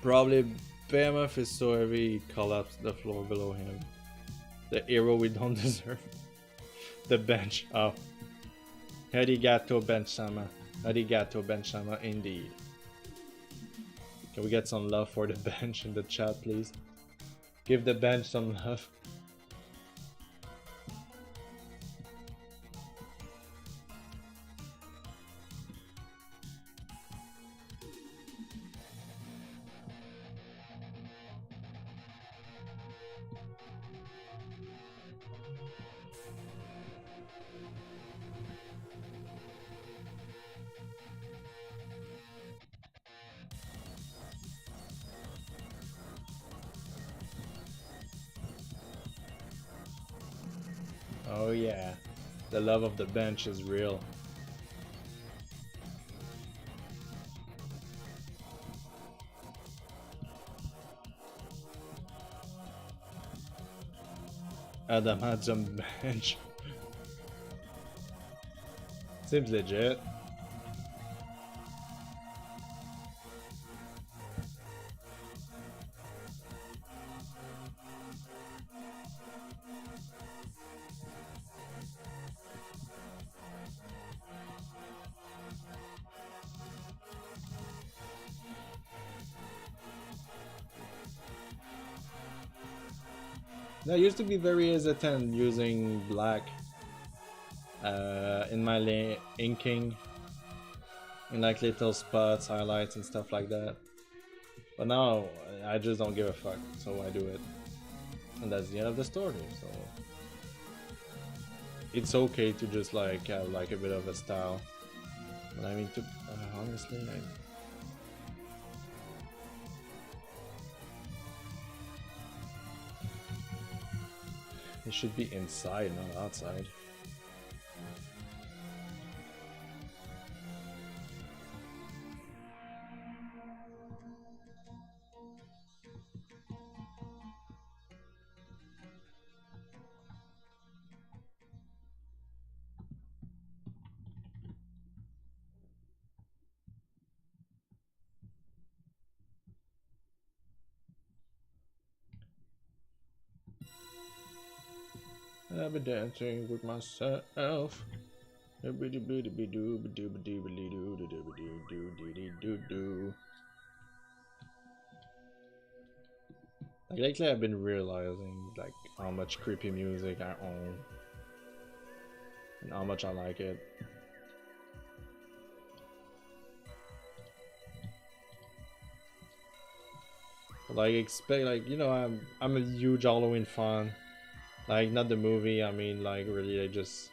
Probably Behemoth is so heavy he collapsed the floor below him. The hero we don't deserve. The bench. Oh. Arigato bench-sama. Arigato bench-sama indeed. Can we get some love for the bench in the chat, please? Give the bench some love. Oh yeah, the love of the bench is real. Adam had some bench. Seems legit. I used to be very hesitant using black in my inking, in like little spots, highlights and stuff like that. But now I just don't give a fuck, so I do it. And that's the end of the story, so it's okay to just like have like a bit of a style. But I mean, to honestly, like, it should be inside, not outside. I've been dancing with myself. Like lately I've been realizing like how much creepy music I own and how much I like it. Like expect, like, you know, I'm a huge Halloween fan. Like not the movie, I mean like really I just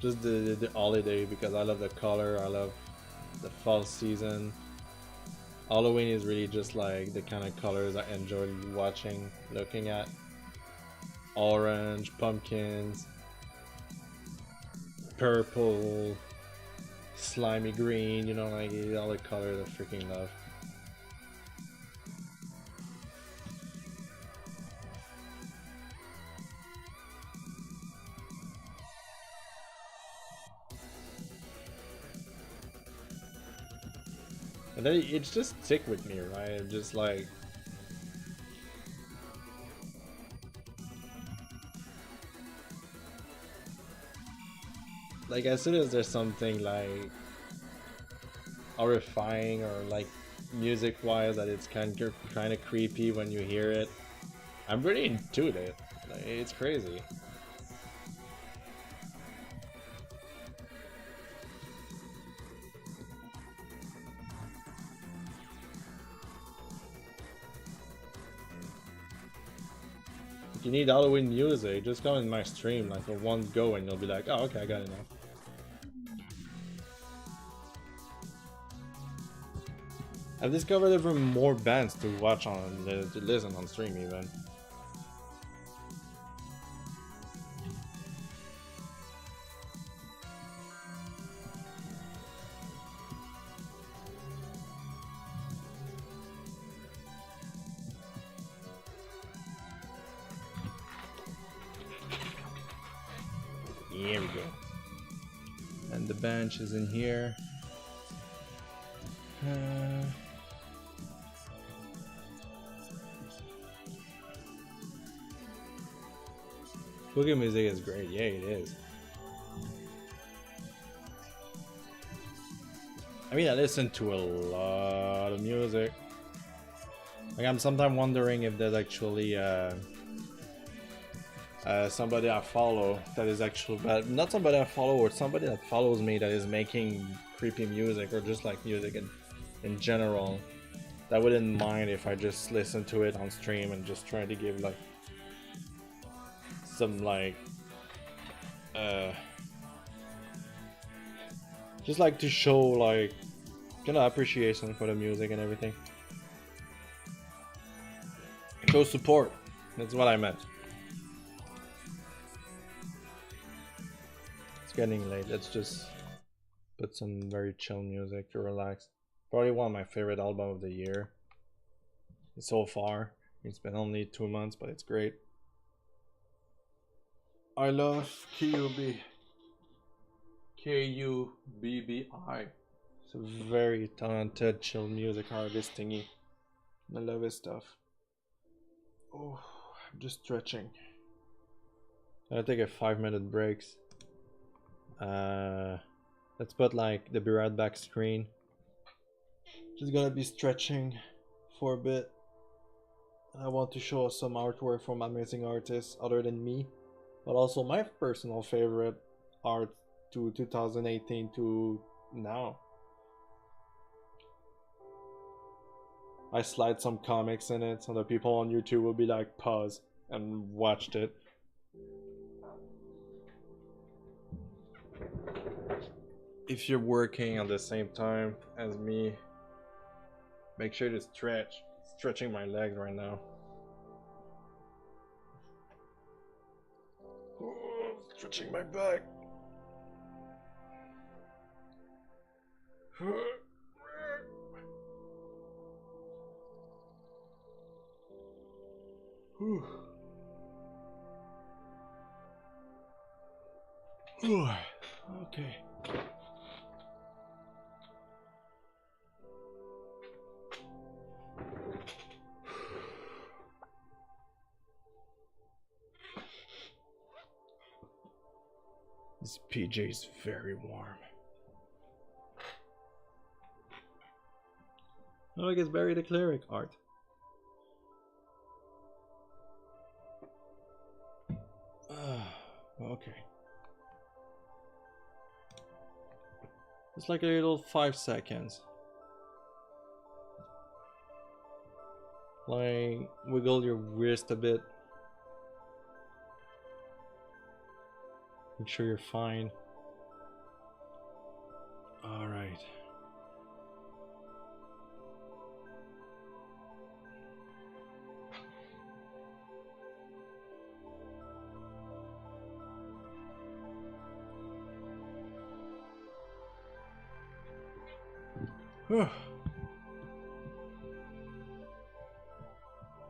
the holiday, because I love the color, I love the fall season. Halloween is really just like the kind of colors I enjoy watching, looking at. Orange, pumpkins, purple, slimy green, you know, like all the colors I freaking love. And then it's just stick with me, right? I'm just like, as soon as there's something like horrifying or like music wise that it's kind of creepy when you hear it, I'm really into it. Like, it's crazy. If you need Halloween music, just come in my stream like for one go and you'll be like, oh okay, I got it now. I've discovered even more bands to watch on, to listen on stream even. Here we go. And the bench is in here. Boogie music is great. Yeah, it is. I mean, I listen to a lot of music. Like, I'm sometimes wondering if there's actually somebody I follow that is actually, but not somebody I follow, or somebody that follows me that is making creepy music, or just like music in general, that wouldn't mind if I just listen to it on stream and just try to give like some like just like to show like, you know, appreciation for the music and everything. Show support. That's what I meant. It's getting late. Let's just put some very chill music to relax. Probably one of my favorite albums of the year so far. It's been only 2 months, but it's great. I love K-U-B. K-U-B-B-I. It's a very talented chill music artist thingy. I love his stuff. Oh, I'm just stretching. I'll take a 5-minute break. Let's put like the Be Right Back screen. Just gonna be stretching for a bit. I want to show some artwork from amazing artists other than me, but also my personal favorite art to 2018 to now. I slide some comics in it so the people on YouTube will be like, pause and watched it. if you're working at the same time as me, make sure to stretch. Stretching my legs right now. Oh, stretching my back. Okay. This PJ is very warm. Oh, I guess bury the cleric art. Okay. It's like a little 5 seconds. Like, wiggle your wrist a bit. Make sure you're fine. Alright.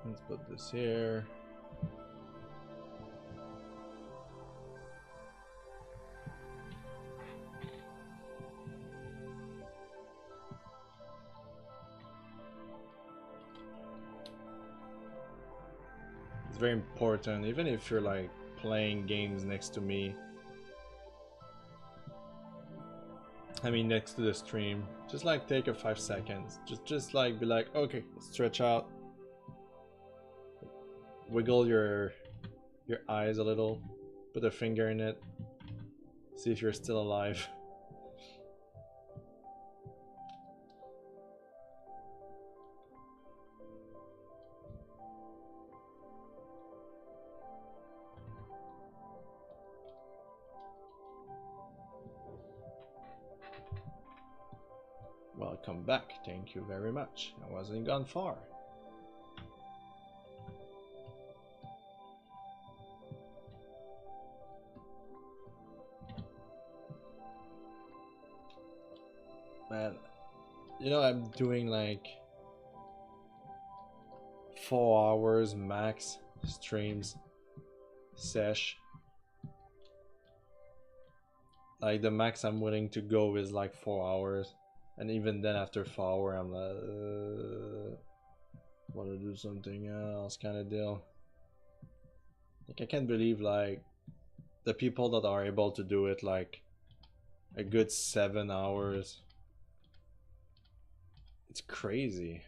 Let's put this here. It's very important, even if you're like playing games next to me. I mean, next to the stream, just like take a 5 seconds. Just like be like, okay, stretch out, wiggle your eyes a little, put a finger in it, see if you're still alive. Welcome back, thank you very much. I wasn't gone far. Man, you know, I'm doing like 4 hours max streams sesh. Like the max I'm willing to go is like 4 hours. And even then, after 4 hours, I'm like, want to do something else, kind of deal. Like, I can't believe like the people that are able to do it like a good 7 hours. It's crazy.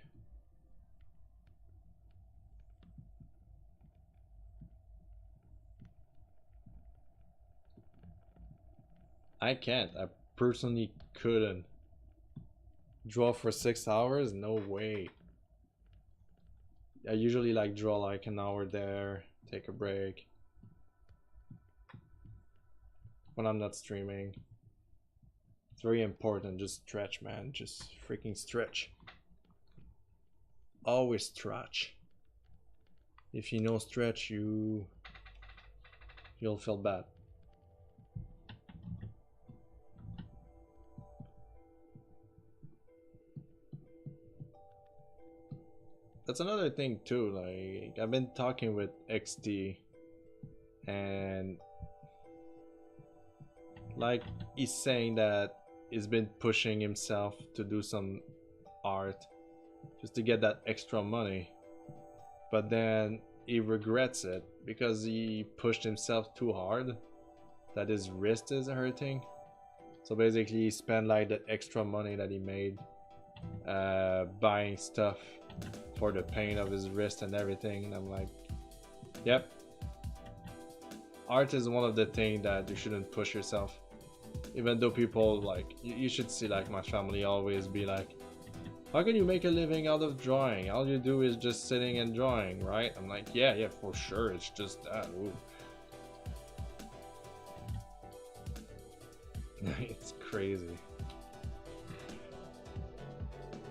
I can't. I personally couldn't. Draw for 6 hours? No way. I usually like draw like an hour there, take a break. When I'm not streaming. It's very important, just stretch, man. Just freaking stretch. Always stretch. If you no stretch, you'll feel bad. That's another thing too, like I've been talking with XD and like he's saying that he's been pushing himself to do some art just to get that extra money, but then he regrets it because he pushed himself too hard, that his wrist is hurting. So basically he spent like the extra money that he made buying stuff for the pain of his wrist and everything, and I'm like, yep, art is one of the things that you shouldn't push yourself. Even though people like, you should see like my family always be like, how can you make a living out of drawing? All you do is just sitting and drawing, right? I'm like, yeah, for sure, it's just that. Ooh. It's crazy.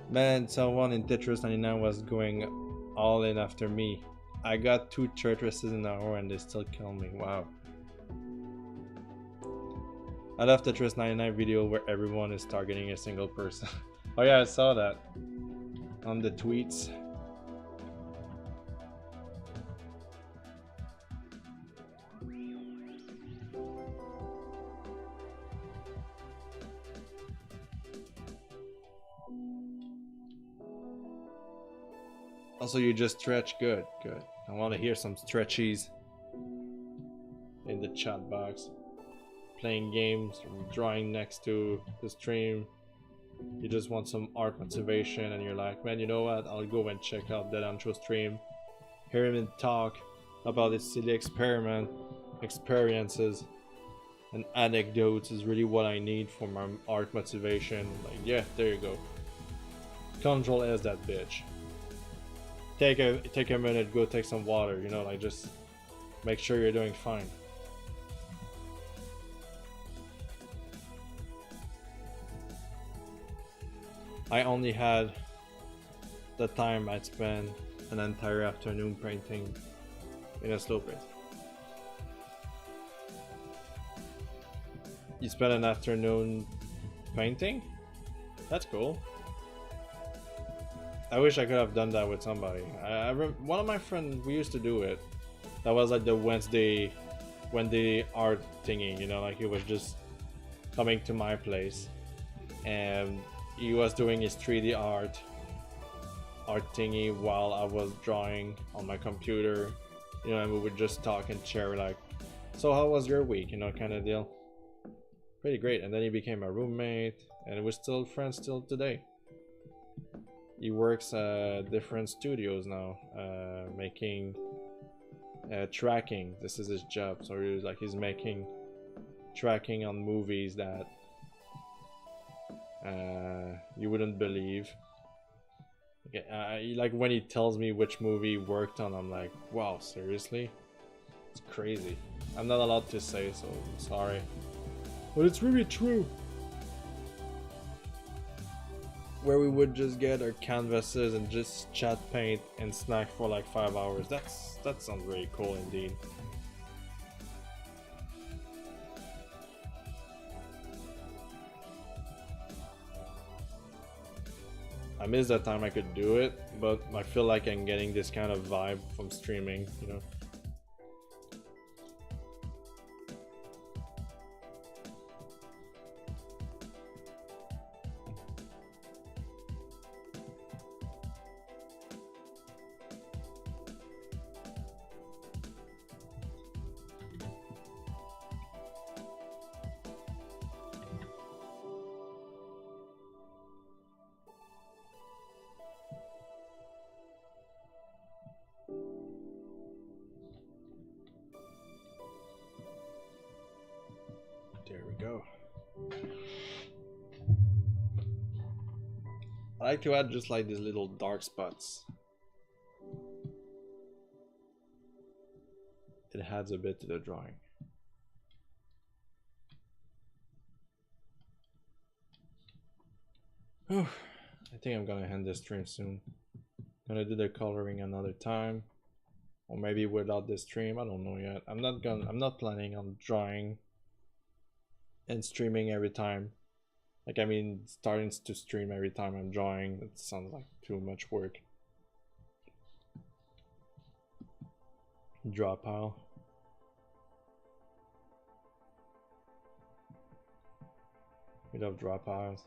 Man, someone in Tetris 99 was going all in after me. I got 2 Tetrises in an hour and they still kill me. Wow. I love Tetris 99 video where everyone is targeting a single person. Oh yeah, I saw that on the tweets. Also, you just stretch. Good, good. I want to hear some stretchies in the chat box. Playing games, drawing next to the stream. You just want some art motivation and you're like, man, you know what? I'll go and check out Deadanthro stream. Hear him talk about his silly experiences and anecdotes is really what I need for my art motivation. Like, yeah, there you go. Control S that bitch. Take a minute, go take some water, you know, like just make sure you're doing fine. I only had the time I'd spend an entire afternoon painting in a slow pace. You spent an afternoon painting? That's cool. I wish I could have done that with somebody. One of my friends, we used to do it. That was like the Wednesday art thingy, you know, like he was just coming to my place and he was doing his 3D art thingy while I was drawing on my computer, you know, and we would just talk and share like, so how was your week, you know, kind of deal. Pretty great. And then he became a roommate and we're still friends till today. He works at different studios now, making tracking. This is his job. So he's making tracking on movies that you wouldn't believe. Like when he tells me which movie he worked on, I'm like, wow, seriously? It's crazy. I'm not allowed to say, so I'm sorry. But it's really true. Where we would just get our canvases and just chat, paint, and snack for like 5 hours. That sounds really cool indeed. I miss that time I could do it, but I feel like I'm getting this kind of vibe from streaming, you know. There we go. I like to add just like these little dark spots. It adds a bit to the drawing. I think I'm gonna end this stream soon. Gonna do the coloring another time, or maybe without this stream. I don't know yet. I'm not planning on drawing and streaming every time. Like, I mean, starting to stream every time I'm drawing, it sounds like too much work. Draw pile. We love draw piles.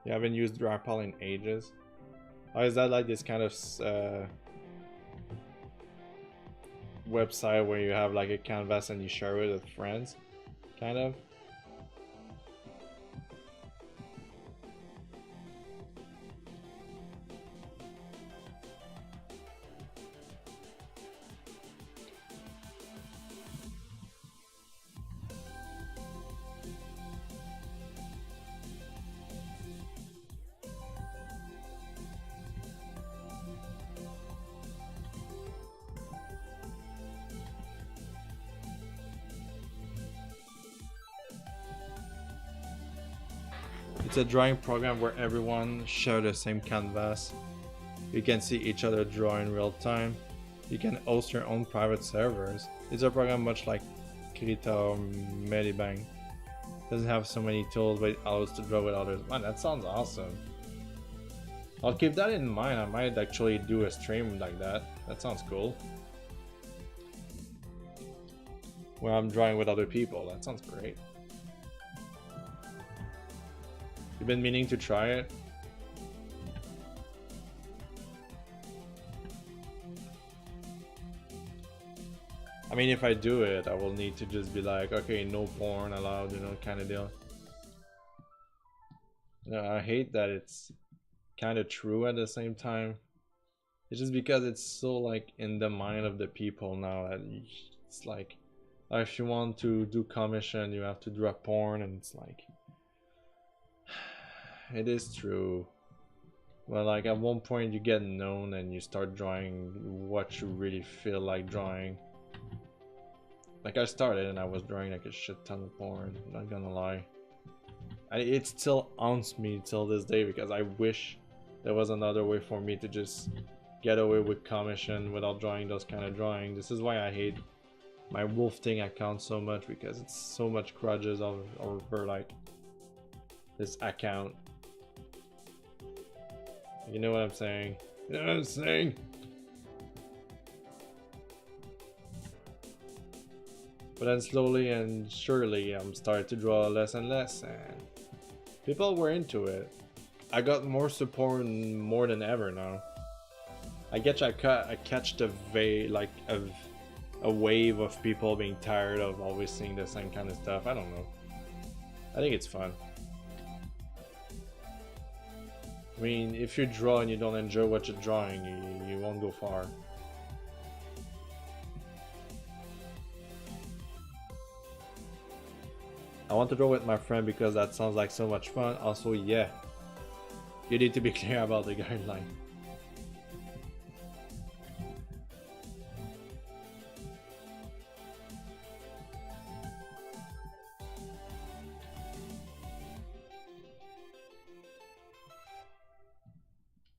You haven't used Drapal in ages. Or is that like this kind of website where you have like a canvas and you share it with friends? Kind of? It's a drawing program where everyone shares the same canvas. You can see each other draw in real time. You can host your own private servers. It's a program much like Krita or Medibang. It doesn't have so many tools, but it allows to draw with others. Man, that sounds awesome. I'll keep that in mind. I might actually do a stream like that. That sounds cool. Where I'm drawing with other people. That sounds great. You've been meaning to try it? I mean, if I do it, I will need to just be like, okay, no porn allowed, you know, kind of deal. You know, I hate that it's kind of true at the same time. It's just because it's so like in the mind of the people now that it's like, if you want to do commission, you have to draw porn, and it's like, it is true. Well, like at one point you get known and you start drawing what you really feel like drawing. Like I started and I was drawing like a shit ton of porn, not gonna lie. And it still haunts me till this day because I wish there was another way for me to just get away with commission without drawing those kind of drawings. This is why I hate my Wolfting account so much, because it's so much grudges over like this account. You know what I'm saying? You know what I'm saying? But then slowly and surely I'm starting to draw less and less, and people were into it. I got more support more than ever now. I catch the a wave of people being tired of always seeing the same kind of stuff. I don't know. I think it's fun. I mean, if you draw and you don't enjoy what you're drawing, you won't go far. I want to draw with my friend because that sounds like so much fun. Also, yeah, you need to be clear about the guideline.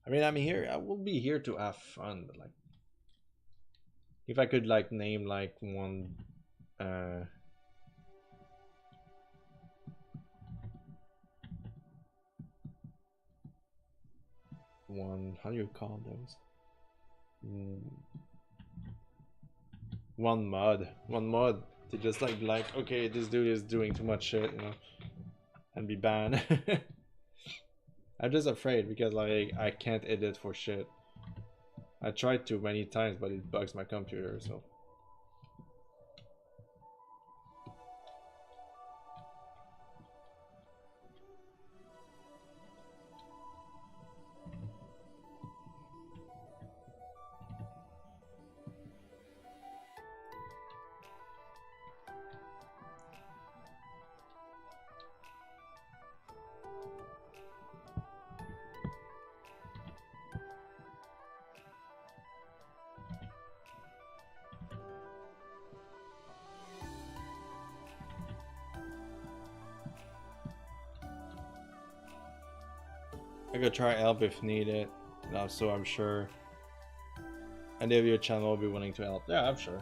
I mean, I'm here. I will be here to have fun, but like, if I could like name like one, how do you call those? One mod to just like, okay, this dude is doing too much shit, you know, and be banned. I'm just afraid because like I can't edit for shit. I tried to many times, but it bugs my computer, so. I could try help if needed, and also I'm sure any of your channel will be willing to help. Yeah, I'm sure.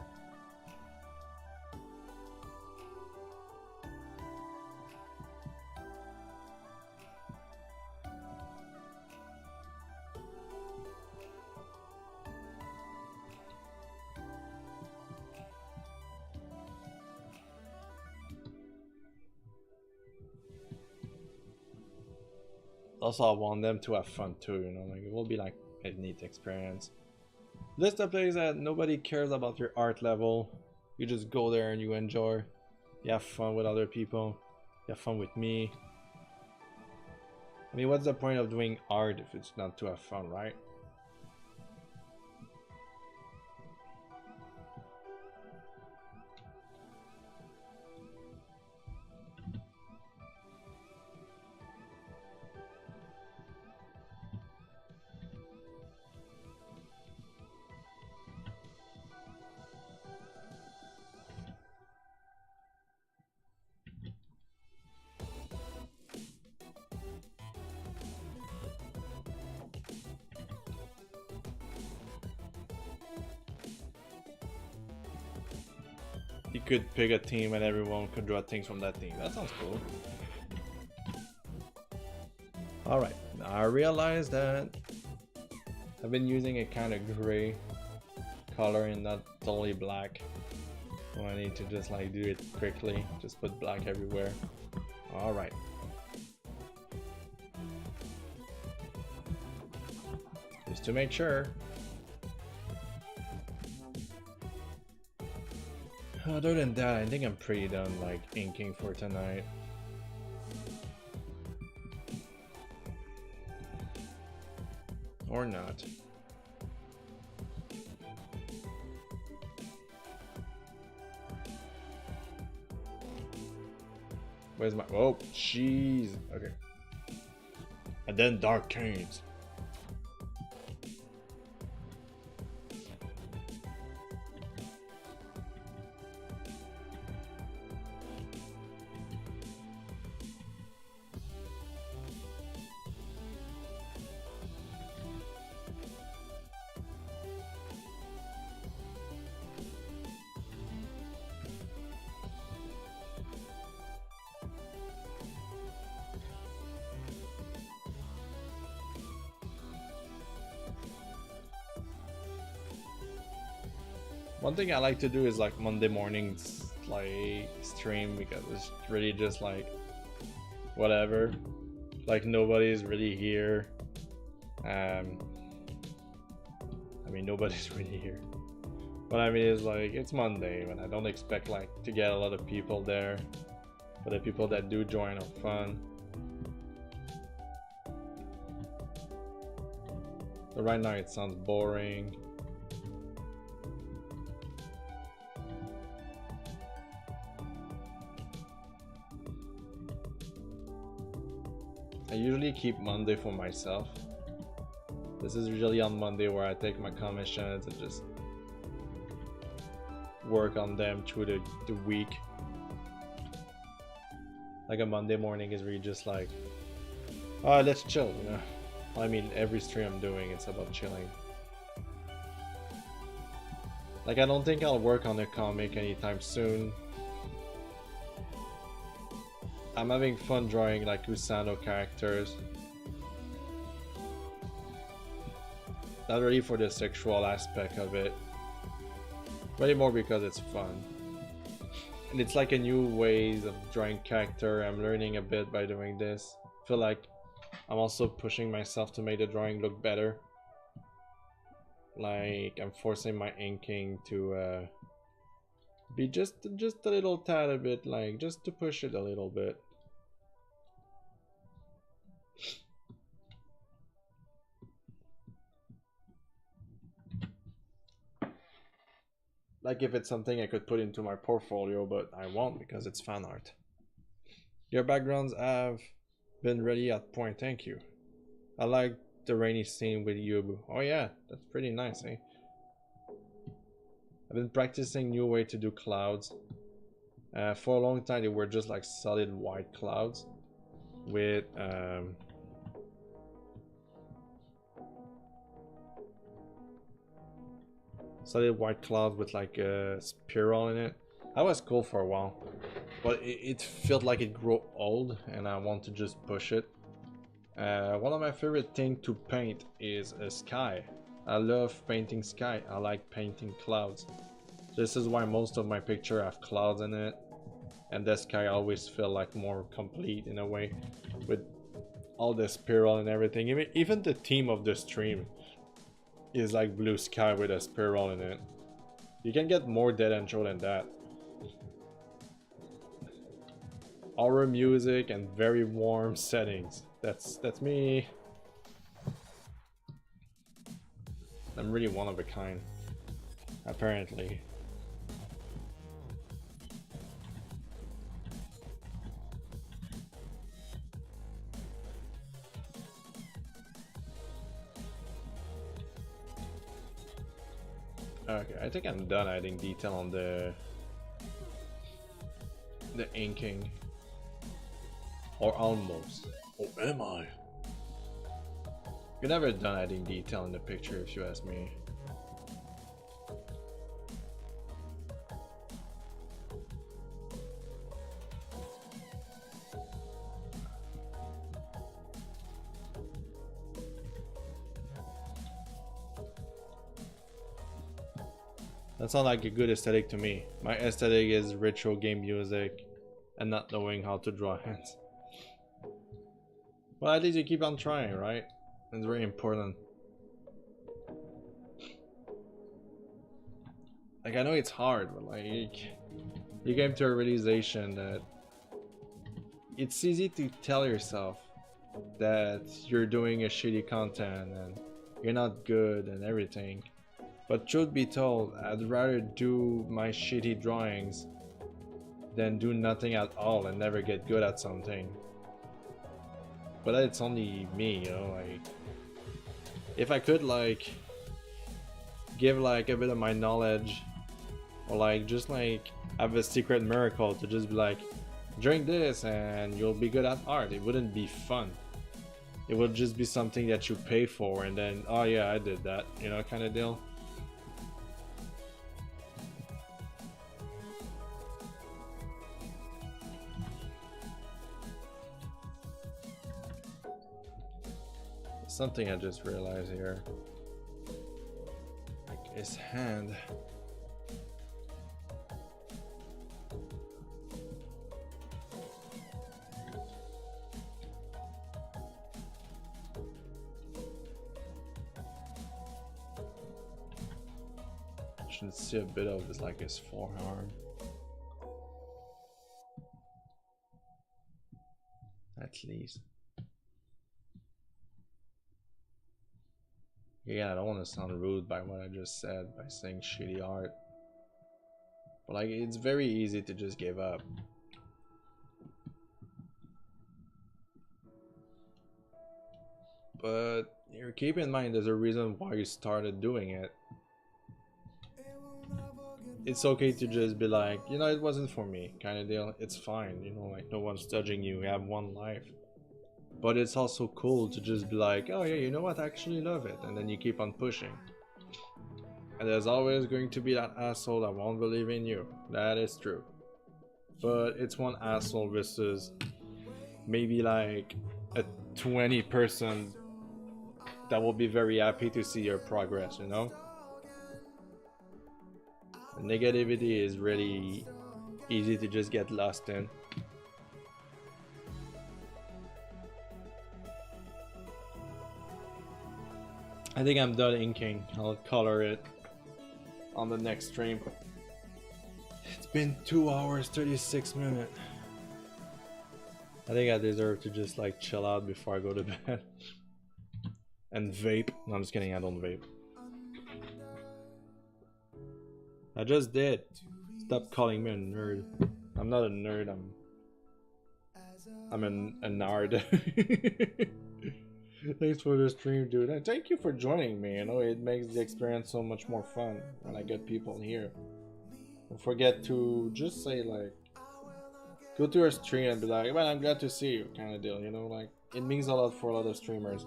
Also, I want them to have fun too, you know, like it will be like a neat experience. List of places that nobody cares about your art level. You just go there and you enjoy. You have fun with other people. You have fun with me. I mean, what's the point of doing art if it's not to have fun, right? You could pick a team and everyone could draw things from that team. That sounds cool. Alright, I realized that I've been using a kind of gray color and not totally black. So I need to just like do it quickly. Just put black everywhere. Alright. Just to make sure. Other than that, I think I'm pretty done like inking for tonight. Or not. Where's my... Oh, jeez. Okay. And then Dark Canes. One thing I like to do is like Monday mornings like stream because it's really just like whatever, like nobody's really here. I mean nobody's really here. What I mean is like it's Monday and I don't expect like to get a lot of people there, but the people that do join are fun. So right now it sounds boring. I usually keep Monday for myself. This is usually on Monday where I take my commissions and just work on them through the week. Like a Monday morning is really just like, oh, let's chill, you know. I mean, every stream I'm doing, it's about chilling. Like, I don't think I'll work on a comic anytime soon. I'm having fun drawing like Husamo characters. Not really for the sexual aspect of it, really more because it's fun. And it's like a new ways of drawing character. I'm learning a bit by doing this. I feel like I'm also pushing myself to make the drawing look better. Like I'm forcing my inking to be just a little tad a bit, like just to push it a little bit. Like if it's something I could put into my portfolio, but I won't because it's fan art. Your backgrounds have been ready at point, thank you. I like the rainy scene with Yubu. Oh yeah, that's pretty nice, eh? I've been practicing new way to do clouds. For a long time they were just like solid white clouds with solid white clouds with like a spiral in it. That was cool for a while, but it felt like it grew old and I want to just push it. One of my favorite things to paint is a sky. I love painting sky. I like painting clouds. This is why most of my pictures have clouds in it, and the sky always feel like more complete in a way, with all the spiral and everything. Even the theme of the stream is like blue sky with a spiral in it. You can get more Deadanthro than that. Horror music and very warm settings. That's me. I'm really one of a kind, apparently. Okay, I think I'm done adding detail on the inking. Or almost. Or am I? You're never done adding detail in the picture if you ask me. That sounds like a good aesthetic to me. My aesthetic is retro game music and not knowing how to draw hands. Well, at least you keep on trying, right? It's very important. Like, I know it's hard, but like, you came to a realization that it's easy to tell yourself that you're doing a shitty content and you're not good and everything. But truth be told, I'd rather do my shitty drawings than do nothing at all and never get good at something. But it's only me, you know, like, if I could like give like a bit of my knowledge, or like just like have a secret miracle to just be like, drink this and you'll be good at art, it wouldn't be fun. It would just be something that you pay for and then, oh yeah, I did that, you know, kind of deal. Something I just realized here. Like his hand. You should see a bit of his like his forearm. At least. Yeah, I don't want to sound rude by what I just said by saying shitty art, but like it's very easy to just give up. But you keep in mind there's a reason why you started doing it. It's okay to just be like, you know, it wasn't for me, kind of deal. It's fine, you know, like no one's judging you. You have one life. But it's also cool to just be like, oh yeah, you know what, I actually love it, and then you keep on pushing. And there's always going to be that asshole that won't believe in you. That is true. But it's one asshole versus maybe like a 20% that will be very happy to see your progress, you know? Negativity is really easy to just get lost in. I think I'm done inking. I'll color it on the next stream. It's been 2 hours 36 minutes. I think I deserve to just like chill out before I go to bed. And vape. No, I'm just kidding, I don't vape. I just did. Stop calling me a nerd. I'm not a nerd, I'm a nerd. Thanks for the stream, dude. And thank you for joining me. You know, it makes the experience so much more fun when I get people here. Don't forget to just say like, go to your stream and be like, man, I'm glad to see you, kind of deal. You know, like it means a lot for a lot of streamers.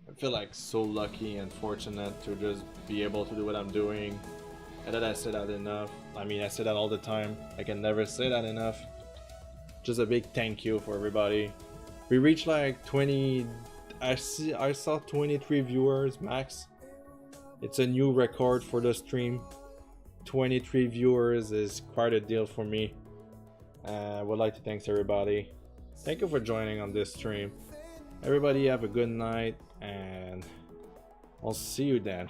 I feel like so lucky and fortunate to just be able to do what I'm doing. And that I say that enough. I mean, I say that all the time. I can never say that enough. Just a big thank you for everybody. We reached like 20. I saw 23 viewers max. It's a new record for the stream. 23 viewers is quite a deal for me. I would like to thank everybody. Thank you for joining on this stream. Everybody have a good night, and I'll see you then.